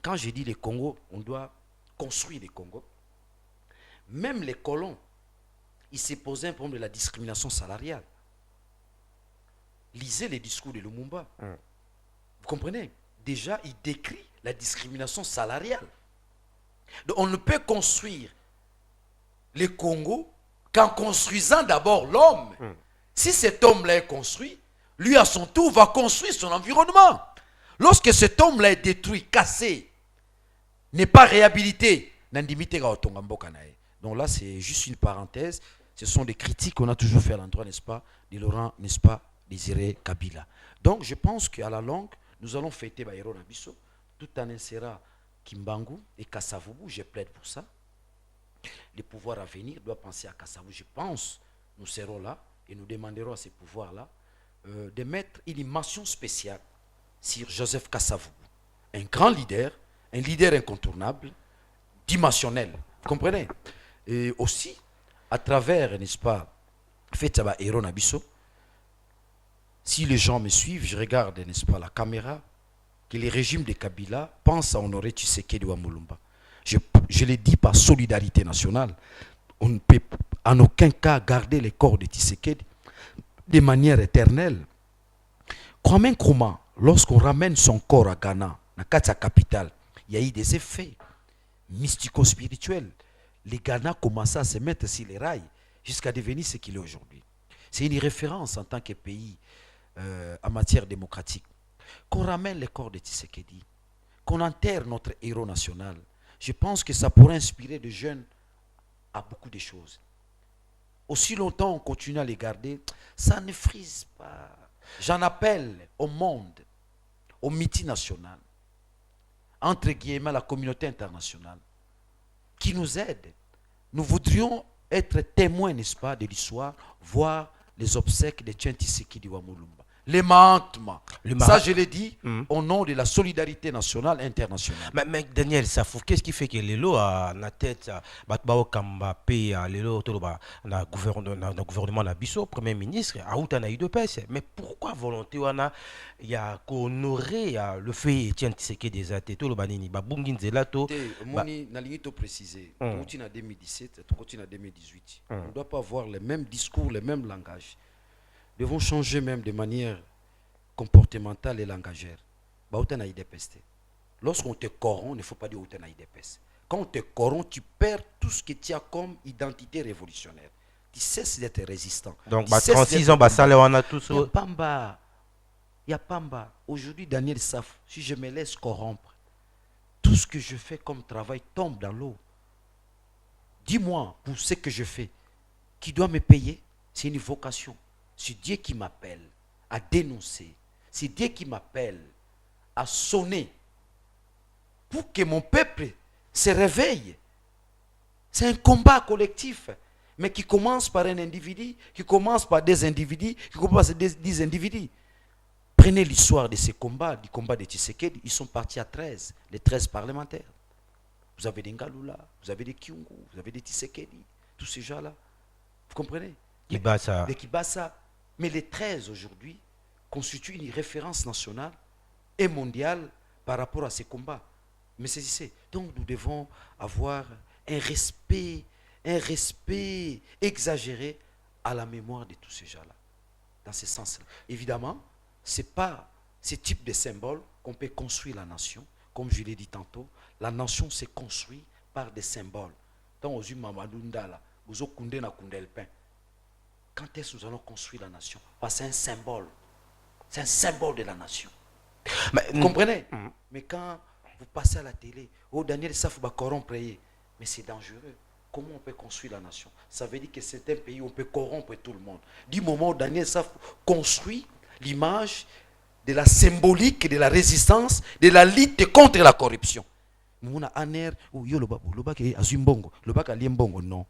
Quand je dis le Congo, on doit construire le Congo. Même les colons, ils se posaient un problème de la discrimination salariale. Lisez les discours de Lumumba. Vous comprenez? Déjà, il décrit la discrimination salariale. Donc, on ne peut construire le Congo qu'en construisant d'abord l'homme. Si cet homme-là est construit, lui à son tour va construire son environnement. Lorsque cet homme-là est détruit, cassé, n'est pas réhabilité, donc là c'est juste une parenthèse. Ce sont des critiques qu'on a toujours fait à l'endroit, n'est-ce pas, de Laurent, n'est-ce pas, Désiré Kabila. Donc je pense qu'à la longue, nous allons fêter Baïro Nabiso, tout en insérant Kimbangu et Kassavubu, je plaide pour ça. Les pouvoirs à venir doivent penser à Kassavubu. Je pense, nous serons là et nous demanderons à ces pouvoirs-là de mettre une mention spéciale sur Joseph Kassavubu. Un grand leader, un leader incontournable, dimensionnel. Vous comprenez? Et aussi, à travers, n'est-ce pas, Fetaba Héron Abisso, si les gens me suivent, je regarde, n'est-ce pas, la caméra, que les régimes de Kabila pensent à honorer Tshisekedi ou Mulumba. Je l'ai dit par solidarité nationale, on ne peut en aucun cas garder les corps de Tshisekedi de manière éternelle. Kwame Nkrumah, lorsqu'on ramène son corps à Ghana, dans la capitale, il y a eu des effets mystico-spirituels. Les Ghana commençaient à se mettre sur les rails jusqu'à devenir ce qu'il est aujourd'hui. C'est une référence en tant que pays en matière démocratique. Qu'on ramène le corps de Tshisekedi, qu'on enterre notre héros national, je pense que ça pourrait inspirer des jeunes à beaucoup de choses. Aussi longtemps on continue à les garder, ça ne frise pas. J'en appelle au monde, au multinational, entre guillemets la communauté internationale, qui nous aide. Nous voudrions être témoins, n'est-ce pas, de l'histoire, voir les obsèques de Tien Tshisekedi wa Mulumba. Les mahatmas. Ça, je l'ai dit au nom de la solidarité nationale internationale. Mais Daniel Safou, qu'est-ce qui fait que les lots à la tête, Batbao Kambapé, les lots, le gouvernement Nabiso, Premier ministre, à Outana UDPS. Mais pourquoi volonté il y a qu'honorer le fait Tien Tshisekedi des athées, tout le banini, Babungin Zelato. Moni, Nalinito précisé, tout en 2017, tout en 2018. On ne doit pas avoir les mêmes discours, les mêmes langages. Devons changer même de manière comportementale et langagère. Lorsqu'on te corrompt, il ne faut pas dire IDPS. Quand on te corrompt, tu perds tout ce que tu as comme identité révolutionnaire. Tu cesses d'être résistant. Donc, 36 ans, ça on a tous. Il y a Pamba. Aujourd'hui, Daniel Saf, si je me laisse corrompre, tout ce que je fais comme travail tombe dans l'eau. Dis-moi, pour ce que je fais, qui doit me payer? C'est une vocation. C'est Dieu qui m'appelle à dénoncer. C'est Dieu qui m'appelle à sonner pour que mon peuple se réveille. C'est un combat collectif, mais qui commence par un individu, qui commence par des individus, qui commence par des individus. Prenez l'histoire de ces combats, du combat de Tshisekedi, ils sont partis à 13, les 13 parlementaires. Vous avez des Ngalula, vous avez des Kyungu, vous avez des Tshisekedi, tous ces gens-là. Vous comprenez? Kibasa. Les Kibasa. Mais les 13 aujourd'hui constituent une référence nationale et mondiale par rapport à ces combats. Mais c'est donc nous devons avoir un respect exagéré à la mémoire de tous ces gens-là. Dans ce sens-là. Évidemment, ce n'est pas ce type de symbole qu'on peut construire la nation. Comme je l'ai dit tantôt, la nation se construit par des symboles. Tant aux Mamadou Ndala, aux Okunde na Kundelpin. Quand est-ce que nous allons construire la nation? Parce que c'est un symbole. C'est un symbole de la nation. Vous comprenez? Mais quand vous passez à la télé, oh Daniel Safou va corrompre, mais c'est dangereux. Comment on peut construire la nation? Ça veut dire que c'est un pays où on peut corrompre tout le monde. Du moment où Daniel Safou construit l'image de la symbolique, de la résistance, de la lutte contre la corruption. Nous avons un air où il y a le bas qui est azumbongo, le bas qui est liembongo, non.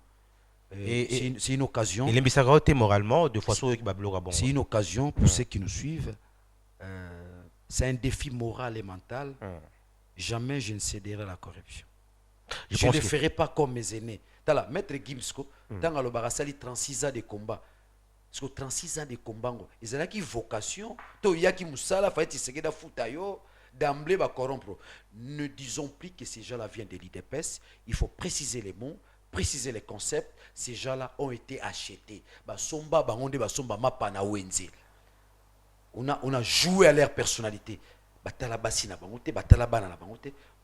C'est une occasion. Moralement, c'est une occasion pour ceux qui nous suivent. C'est un défi moral et mental. Jamais je ne céderai à la corruption. Je ne le ferai pas comme mes aînés. Maître Gimsko, dans le Barasali, 36 ans de combat. Parce que 36 ans de combat, ils ont une vocation. D'emblée, corrompre. Ne disons plus que ces gens-là viennent de l'IDPS. Il faut préciser les mots. Préciser les concepts, ces gens-là ont été achetés. On a joué à leur personnalité.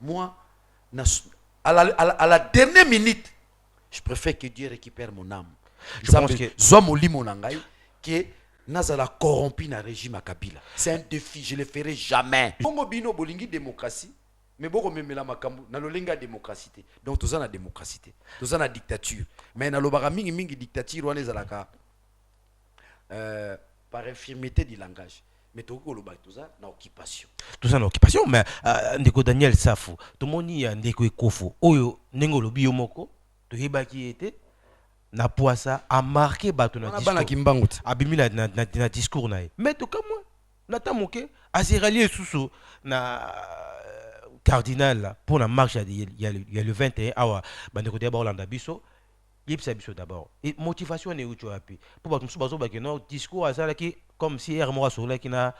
Moi, à la dernière minute, je préfère que Dieu récupère mon âme. Je pense que Nazala corrompu dans le régime à Kabila. C'est un défi, je ne le ferai jamais. Bongo bino bolingi démocratie. Mais beaucoup même la makambu na lolenga démocratie. Donc tous la démocratie, tous la dictature. Mais na lobara mingi dictature wana ezalaka par infirmité du langage. Mais tout ko loba tous na occupation. Tout ça na occupation mais ndeko Daniel Safou, to moni ndeko Ekofo oyo nengo lobi yo moko to yebaki était na poisa a marqué bato na discours. Abimi na discours na. Mais to comme moi na tamoke azirali susu na cardinal pour la marche il y a le 21 awa bandeko de Orlando biso yipsa biso d'abord et motivation ne ucho api pour ba tumsu bazo ba que non discours azala ki comme si er mo asola ki na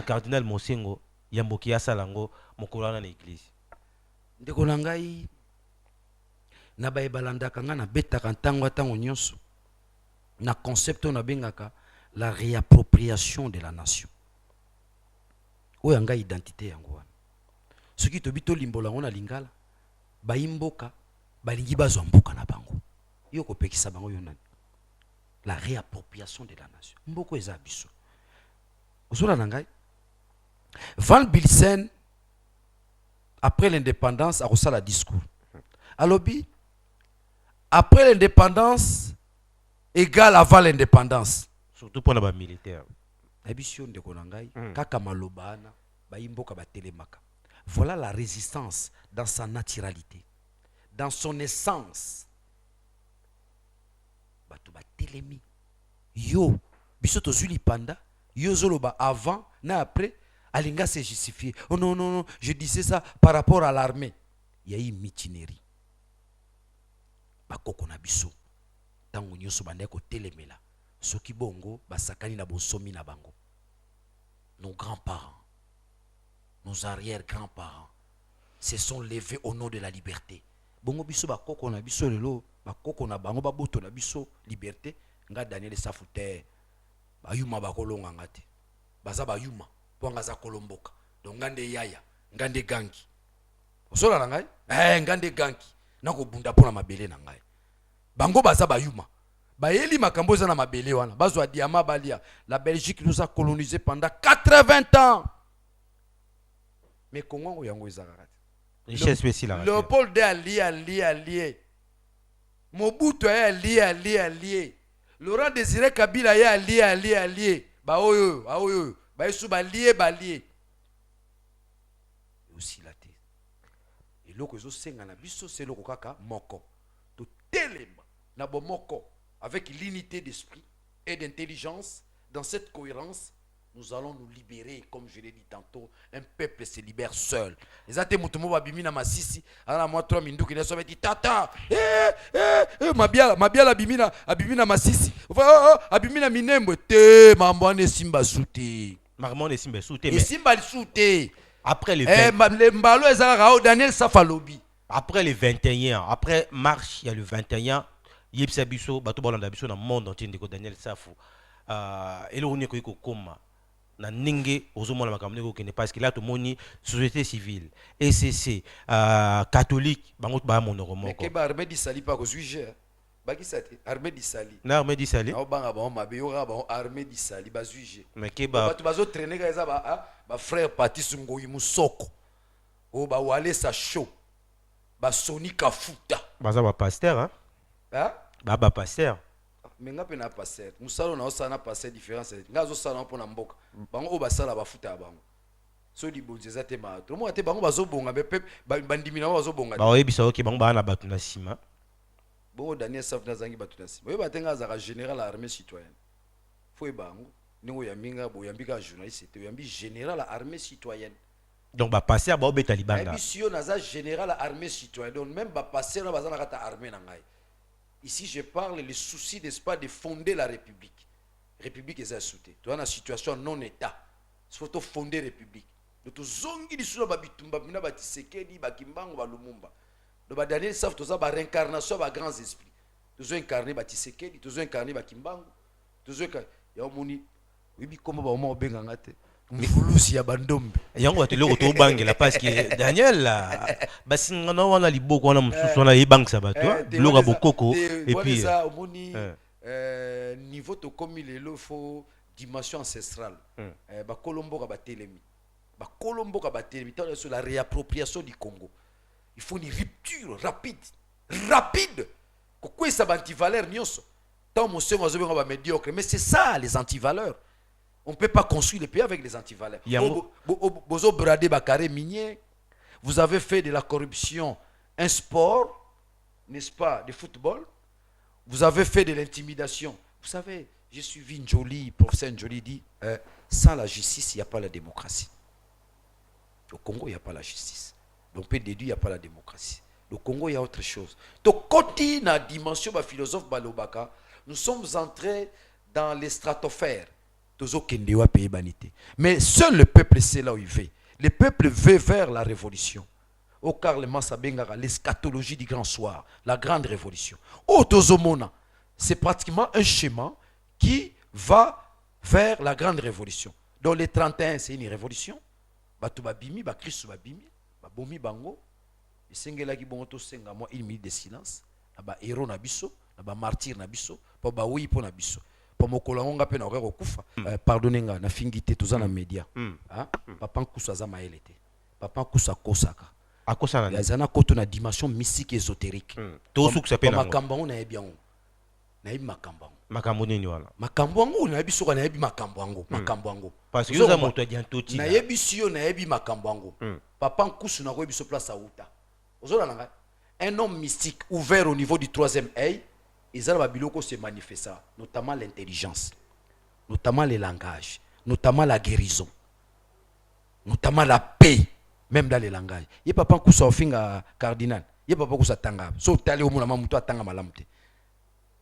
cardinal Mosengo yamboki asalango mokolana na église ndeko nangai na ba ebalanda kanga na betaka ntango nyonso na concept on a bengaka la réappropriation de la nation. oyo anga identité yango wana soki tobi tolimbola yango na lingala bayimboka balingi bazwa mboka na bango yo kopekisa bango yo nani la réappropriation de la nation mboko eza biso ozola na ngai Van Bilsen après l'indépendance akosala discours alobi après l'indépendance égale avant l'indépendance surtout pour les militaires biso ndeko na ngai kaka maloba ana bayimboka batelemaka. Voilà la résistance dans sa naturalité, dans son essence. Bato batelemi yo biso tozuli panda yo zoloba avant na après alinga se justifier. Oh non non non, je disais ça par rapport à l'armée. Il y a eu mutinerie. Bakoko na biso tango nyoso bande ko telemela soki bongo basakani na bosomi na bango. Nos grands-parents, nos arrière-grands-parents se sont levés au nom de la liberté. Bongo biso bakoko na biso lelo bakoko na bango baboto na biso liberté nga Daniel Safute bayuma bakolonga ngate baza bayuma po nga za kolomboka donc ngande yaya ngande gangi osola na ngai ngande gangi nako bunda pona mabele na ngai bango baza bayuma bayeli makambo za na mabele wana bazwa diama balia. La Belgique nous a colonisé pendant 80 ans mais Congo yango ezaka Léopold de allié Mobutu allié Laurent Désiré Kabila allié ba oyo ba yesu balié aussi la tête et loko zo senga na biso c'est loko kaka moko to telema na bomoko avec l'unité d'esprit et d'intelligence. Dans cette cohérence nous allons nous libérer, comme je l'ai dit tantôt. Un peuple se libère seul. Les athées mutumo babimina masisi ana moi 3 minduki na sobe dit tata mabia la abimina masisi abimina minembo te mambane simba souté marmone simba souté mais simba souté après les les mbalo ezara Daniel Safalobi après les 21 après marche il y a le 21 yebisa biso bato balanda biso na monde entier ndeko Daniel Safu elo ne ko koma na ninge ozomona makambo ko kene parce que là tout moni société civile ECC catholique bango ba monoko moko mais ke ba armée di sali pa ko juger baki sati armée di sali na armée di sali na banga ba mabe yo ga ba armée di sali ba juger mais ke ba bato bazo traîner ga eza ba frère Patrice Ngoyi Musoko o ba wale sa show ba Sony Kafuta baza ba pasteur ba pasteur mais nga pena passer musalo na osana passer différence ngazo sala mpona mboka bango basala bafuta bango so di bonzeza te ma to mo te bango bazobonga be pep bandimi na bazobonga ba oyebisa oki bango bana batu na sima bongo Daniel Saf na zangi batu na sima oyeba tenga za général armée citoyenne foi bango ningo ya minga bo yambika journaliste te yambi général armée citoyenne donc ba passer ba obeta libanga mission na za général armée citoyenne donc même ba passer na bazana kata armée na ngai. Ici, je parle le souci, n'est-ce pas, de fonder la République. République est assoutée. Tu as une situation non-État. Il faut fonder la République. Donc, tu zongi di sula babitumba bina batisekedi bakimbango balumumba. Donc, Daniel Saf, tu as une réincarnation de grands esprits. Tu as incarné batisekedi, tu as incarné bakimbango. Tu as incarné. Ya omoni, oui, comment ba omo bengangate. Mfulusi ya bandombe yango atelo to bangela parce que Daniel basinga na wana liboko wana mususu wana yebangisa bato bloga bokoko et puis ça omoni niveau to komi lelo fo dimension ancestrale ba kolomboka ba telemi sur la réappropriation du Congo. Il faut une rupture rapide kokwe sa antivaleur nyonso tant mon sœur azobenga ba médiocre mais c'est ça les antivaleurs. On ne peut pas construire le pays avec les antivaleurs. Bozo bradé bakare minier. Vous avez fait de la corruption un sport, n'est-ce pas, de football. Vous avez fait de l'intimidation. Vous savez, j'ai suivi Njoli, professeur Njoli dit, sans la justice, il n'y a pas la démocratie. Au Congo, il n'y a pas la justice. Donc, on peut déduire, il n'y a pas la démocratie. Au Congo, il y a autre chose. Donc, quand il y a une dimension, le philosophe Balobaka, nous sommes entrés dans les stratosphères. Mais seul le peuple sait là où il va. Le peuple veut vers la révolution. Au Carlement Sabengara, l'eschatologie du grand soir, la grande révolution. Au Tozomona, c'est pratiquement un schéma qui va vers la grande révolution. Donc les 31, c'est une révolution. bato babimi ba Christ babimi ba bomi bango esengelaki bongo to senga moi 1 minute de silence na ba héros na biso na ba martyr na biso po ba wi po na biso po mokolo ngo ngape na okeko kufa pardonnenga na fingité toza na média papa nkusa za maelete papa nkusa kosaka akosana yazana koto na dimension mystique ésotérique to su kusapena makambo ngo na yebiango na yebi makambo makambo nini wana makambo ngo na yebi soka na yebi makambo ngo makambo ngo parce que yoza moto adiantoti na yebi sio na yebi makambo ngo papa nkusu na ko yebi so place auta ozola nanga un homme mystique ouvert au niveau du 3e œil ils ont babiloko se manifester notamment l'intelligence notamment le langage notamment la guérison notamment la paix même dans les langages ye papa nkusu ofinga cardinal ye papa kusa tanga so tali omuna mamuto atanga malamute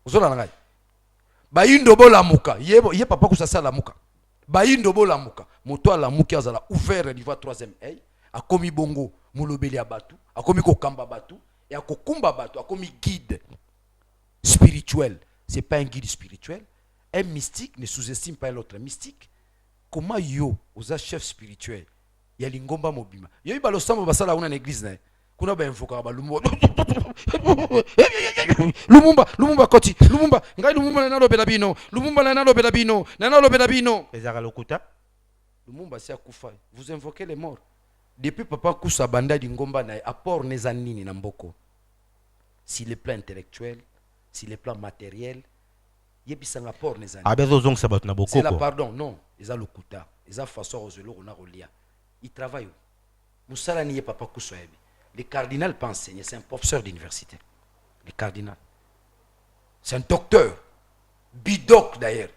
ozola nanga bayindo bolamuka ye papa kusa sala muka bayindo bolamuka moto alamuki azala ouvert au niveau 3e œil akomi bongo mulobeli abatu akomi kokamba batu et akokumba batu akomi guide spirituel. C'est pas un guide spirituel. Un mystique ne sous-estime pas l'autre mystique. Comment yo oza chef spirituel ya lingomba mobima yo ibalo samba basala una église na kuna ba invoka ba lumumba lumumba koti lumumba ngai lumumba na lobela bino lumumba na lobela bino na lobela bino ezaka lokuta lumumba si akufa vous invoquez les morts depuis papa kusa banda lingomba na apport neza nini na mboko si le plan intellectuel si le plan matériel yebisanga apport neza abezo zong sabat na boko c'est la pardon non ils a lokuta ils a façon ozelo on a relia il travaille musala ni papa kusa yebi le cardinal pas enseigner c'est un professeur d'université le cardinal c'est un docteur bidoc d'ailleurs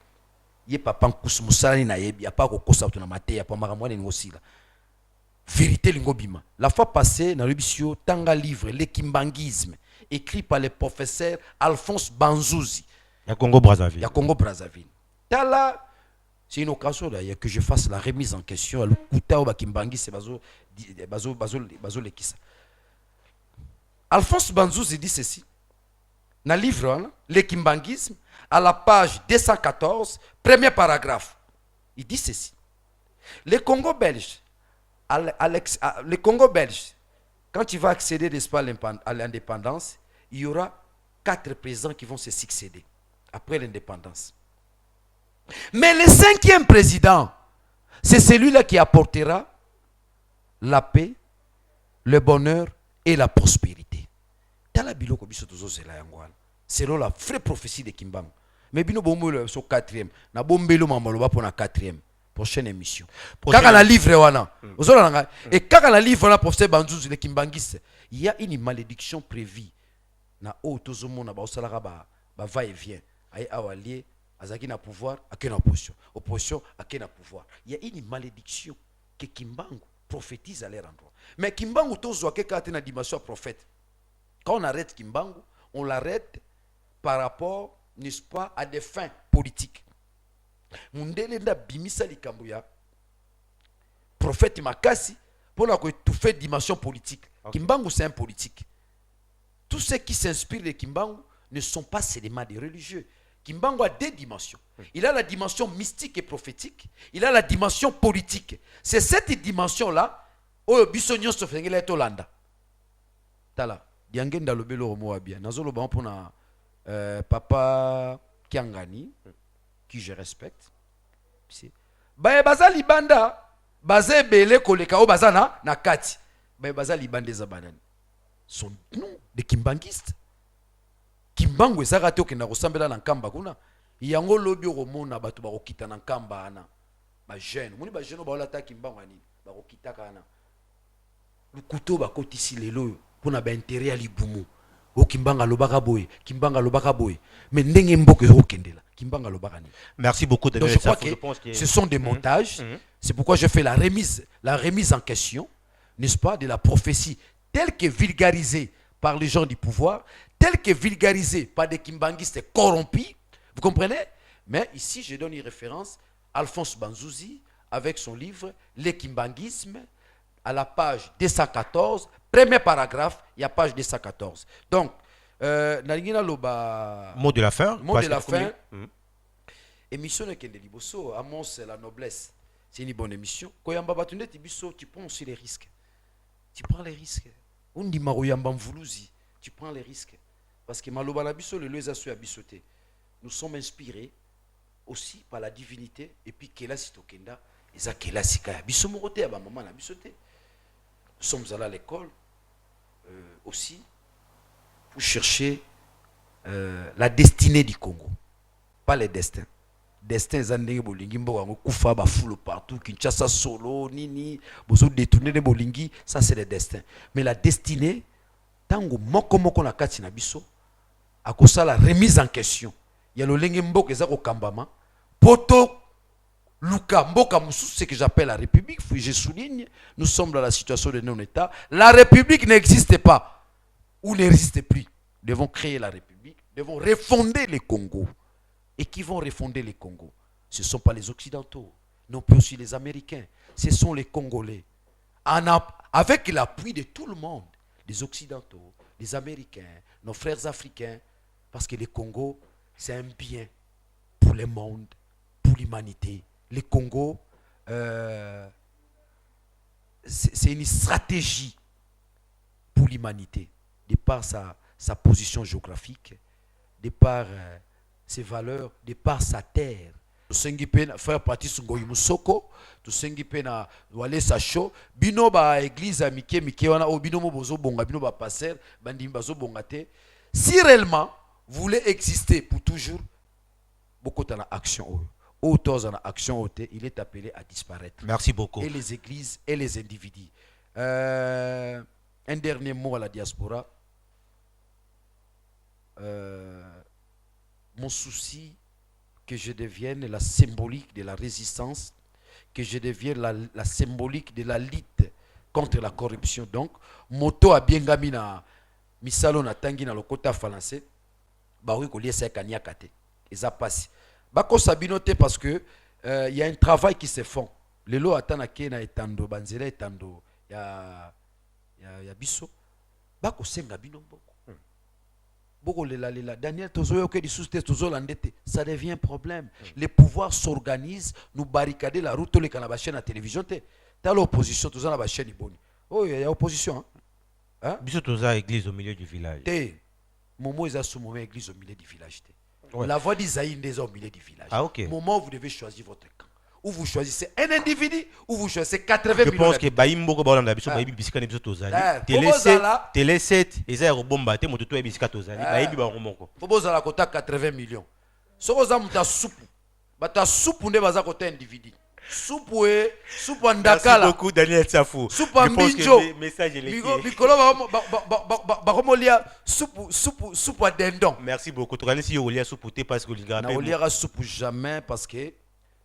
ye papa kusa musala ni na yebi apa ko kosa to na mateya pa makamwane ni osila vérité lingobima la fois passée na rubisio tanga livre l'équimbanguisme écrit par le professeur Alphonse Banzouzi ya Congo Brazzaville tala c'est une occasion d'ailleurs que je fasse la remise en question à le kutao bakimbangi c'est bazo lekisa Alphonse Banzouzi dit ceci dans le livre l'équimbanguisme à la page 214 premier paragraphe il dit ceci le Congo belge le Congo belge, quand tu vas accéder à l'indépendance, il y aura 4 présidents qui vont se succéder après l'indépendance. Mais le 5e président, c'est celui-là qui apportera la paix, le bonheur et la prospérité. Selon la vraie prophétie de Kimbang. Mais bino bombo sur 4e, na bombelo mamaloba pour la 4e. Prochaine émission. Kaka la livre wana. Et kaka la livre wana professeur Banzouzi le Kimbangis, il y a une malédiction prévue. Na otozomo na ba osalaka ba va et vient. Ay awalié azaki na pouvoir, akena opposition. Opposition akena pouvoir. Il y a une malédiction que Kimbangu prophétise à leur endroit. Mais Kimbangu tozo ke kate na dimension prophète. Quand on arrête Kimbangu, on l'arrête par rapport, n'est-ce pas, à des fins politiques. Mundele nda bimisa likambo ya prophète Makasi pour la étouffer dimension politique. Kimbangu c'est un politique. Tous ceux qui s'inspirent de Kimbangu ne sont pas seulement des religieux. Kimbangu a 2 dimensions. Il a la dimension mystique et prophétique, il a la dimension politique. C'est cette dimension là oyo biso nyonso fengela etolanda. Tala, diangenda lobelo romo bien. Nazolo ba mpona papa Kiangani qui je respecte. Baye baza libanda baze bele koleka o bazana na kati. Baye baza libanda za banani. Son nom de kimbangiste. Kimbangu ezaka te okenda kosambela na nkamba kuna. Yango lobi romona bato bakokita na nkamba ana. Ba jeune, moni ba jeune ba olata kimbangu ani, bakokita kana. Lukuto bakotisi lelo pona ba intérêt ya libumu. O kimbanga lobaka boye, kimbanga lobaka boye. Mais ndenge mboko okendela. Merci beaucoup de donc, je crois que ce sont des montages. C'est pourquoi je fais la remise en question, n'est-ce pas, de la prophétie telle que vulgarisée par les gens du pouvoir, telle que vulgarisée par des kimbanguistes corrompus. Vous comprenez? Mais ici, je donne une référence Alphonse Banzouzi avec son livre Le Kimbanguisme à la page 214, premier paragraphe, il y a page 214. Donc, mot de la fin. Mot de la fin. Émission de Kende Liboso, Amos la noblesse. c'est une bonne émission. Koyamba Batunde Tibiso, tu prends aussi les risques. Tu prends les risques. On dit Maroyamba Mvuluzi, tu prends les risques. Parce que Maloba Labiso, le Leza Sui Abisote. Nous sommes inspirés aussi par la divinité. Et puis Kela Sitokenda, Eza Kela Sikaya. Biso Morote, Aba Maman Abisote. Nous sommes allés à l'école aussi pour chercher la destinée du Congo. Pas les destins. Destin zandenge bolingi mboka kufa ba foule partout Kinshasa solo nini bozo détourner de bolingi, ça c'est le destin. Mais la destinée tango moko na kati na biso akosa la remise en question. Ya lolenge mboka ezako kambama poto luka mboka mususu, ce que j'appelle la République. Je souligne, nous sommes dans la situation de non-état. La République n'existe pas ou n'existe plus. Nous devons créer la République, nous devons refonder le Congo. Et qui vont refonder les Congo? Ce ne sont pas les Occidentaux, non plus aussi les Américains. Ce sont les Congolais. Avec l'appui de tout le monde, les Occidentaux, les Américains, nos frères africains, parce que le Congo, c'est un bien pour le monde, pour l'humanité. Le Congo, c'est une stratégie pour l'humanité, de par sa position géographique, de par ses valeurs, de par sa terre. Tusengi pena faire partie sungoyi musoko, tusengi pena wale sacho, bino ba église mike wana o bino mo bozo bonga, bino ba passer, bandi bazo bonga te. Si réellement vous voulez exister pour toujours, beaucoup de action autant en action, il est appelé à disparaître. Merci beaucoup. Et les églises et les individus. Un dernier mot à la diaspora. Mon souci, que je devienne la symbolique de la résistance, que je devienne la symbolique de la lutte contre la corruption. Donc, moto a bien gamina misalo na tangi na lokota français, ba oui ko liesa kanyakate. Et ça passe. Bako sabinote parce que y a un travail qui se fait. Le lo atana kena etando banzela etando ya biso. Bako senga bino boko. Daniel Tozoyo que ça devient un problème. Les pouvoirs s'organisent, nous barricader la route, les canabachènes à la télévision. T'as l'opposition, tu as la chaîne bonne. Oh, il y a l'opposition. Hein? Bisous, tu as l'église au milieu du village. Momo est à ce moment l'église au milieu du village. La voix d'Isaïe est au milieu du village. Ah, ok. Moment où vous devez choisir votre camp. Ou vous choisissez un individu, ou vous choisissez 80 millions. Je pense que Baïmbo Baolanda Biso Baïbi Biscane Biso Tozali. Télé 7, et ça Robomba, te moto et Bisca Tozali. Baïbi Baromoko. Foboza la kota 80 millions. Sokoza muta soupe. Bata soupe ne baza kota individu. Soupe andakala. Merci beaucoup Daniel Tsafou. Soupe ambinjo. Message est Mikolo baromolia soupe à dindon. Merci beaucoup. Tu connais si Olia soupe parce que l'ingara. Na Olia soupe jamais parce que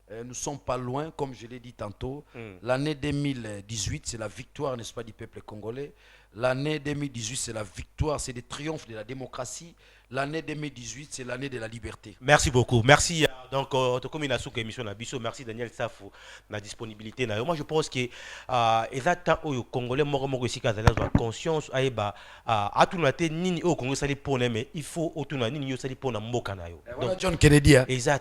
nous ne sommes pas loin, comme je l'ai dit tantôt. L'année 2018, c'est la victoire, n'est-ce pas, du peuple congolais. L'année 2018, c'est la victoire, c'est le triomphe de la démocratie. L'année 2018, c'est l'année de la liberté. Merci beaucoup. Merci. Donc, comme il a sous émission Nabiso, merci Daniel Safou, la disponibilité. Moi, je pense que exactement au Congolais, moi ici, quand la conscience, à tout le monde, ni au Congo, ça pour mais il faut au tout le monde, ça pour Mbokanayo. Donc, John Kennedy,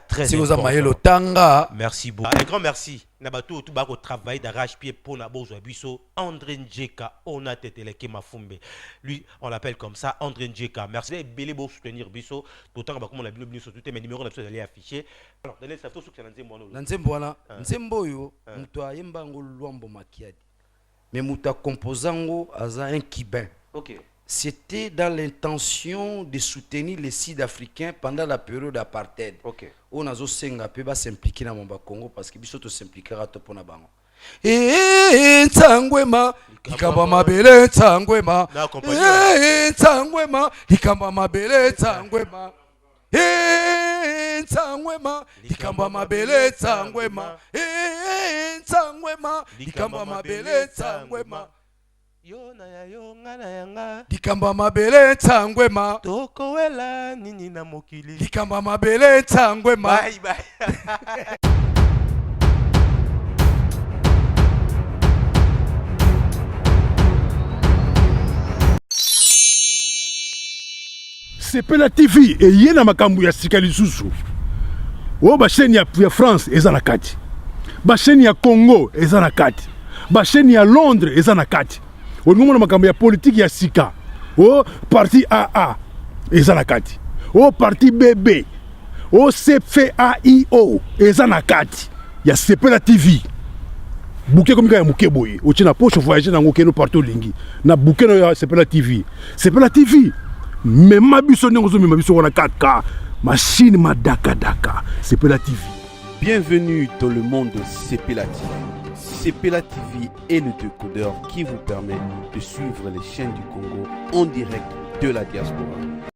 très si vous avez le tanga. Merci beaucoup. Un grand merci. Nabato tout bako travail d'arrache-pied pour Nabozo Abiso. André Njeka, on a tête les Kemafumbe. Lui, on l'appelle comme ça, André Njeka. Merci de pour soutenir Biso. D'autant que comme on a bien sur tout mes numéros, on a besoin d'aller afficher. Alors, Daniel Safou, ce que c'est Nzemboana. Nzemboyo, Moutoua Yembango Luambo Makiadi. Mais Mouta Composango, Aza un Kibin. Ok. C'était dans l'intention de soutenir les Sud-Africains pendant la période d'apartheid. Ok. On a senga pe ba s'impliquer na Mamba Congo parce que biso to s'impliquera to pona bango. Ntsangwema likamba mabele ntsangwema. Ntsangwema likamba mabele ntsangwema. Ntsangwema likamba mabele ntsangwema. Ntsangwema likamba mabele ntsangwema. Likamba mabele ntsangwema. Tokowela nini na mokili. Likamba mabele ntsangwema. Bye bye. Sepela TV eyena makambo ya sika lisusu. O ba chaîne ya France eza na kati. bachaîne ya Congo eza na kati bachaîne ya Londres eza na kati olingomona makambo ya politique ya sika o parti AA eza na kati o parti BB o CFAIO eza na kati ya Sepela TV bouquet comme ya muke boye o tina poche voyager nango keno partout lingi na bouquet na Sepela TV même biso ndongo même biso wana 4K machine madaka Sepela TV. Bienvenue dans le monde de Sepela TV. Sepela TV est le décodeur qui vous permet de suivre les chaînes du Congo en direct de la diaspora.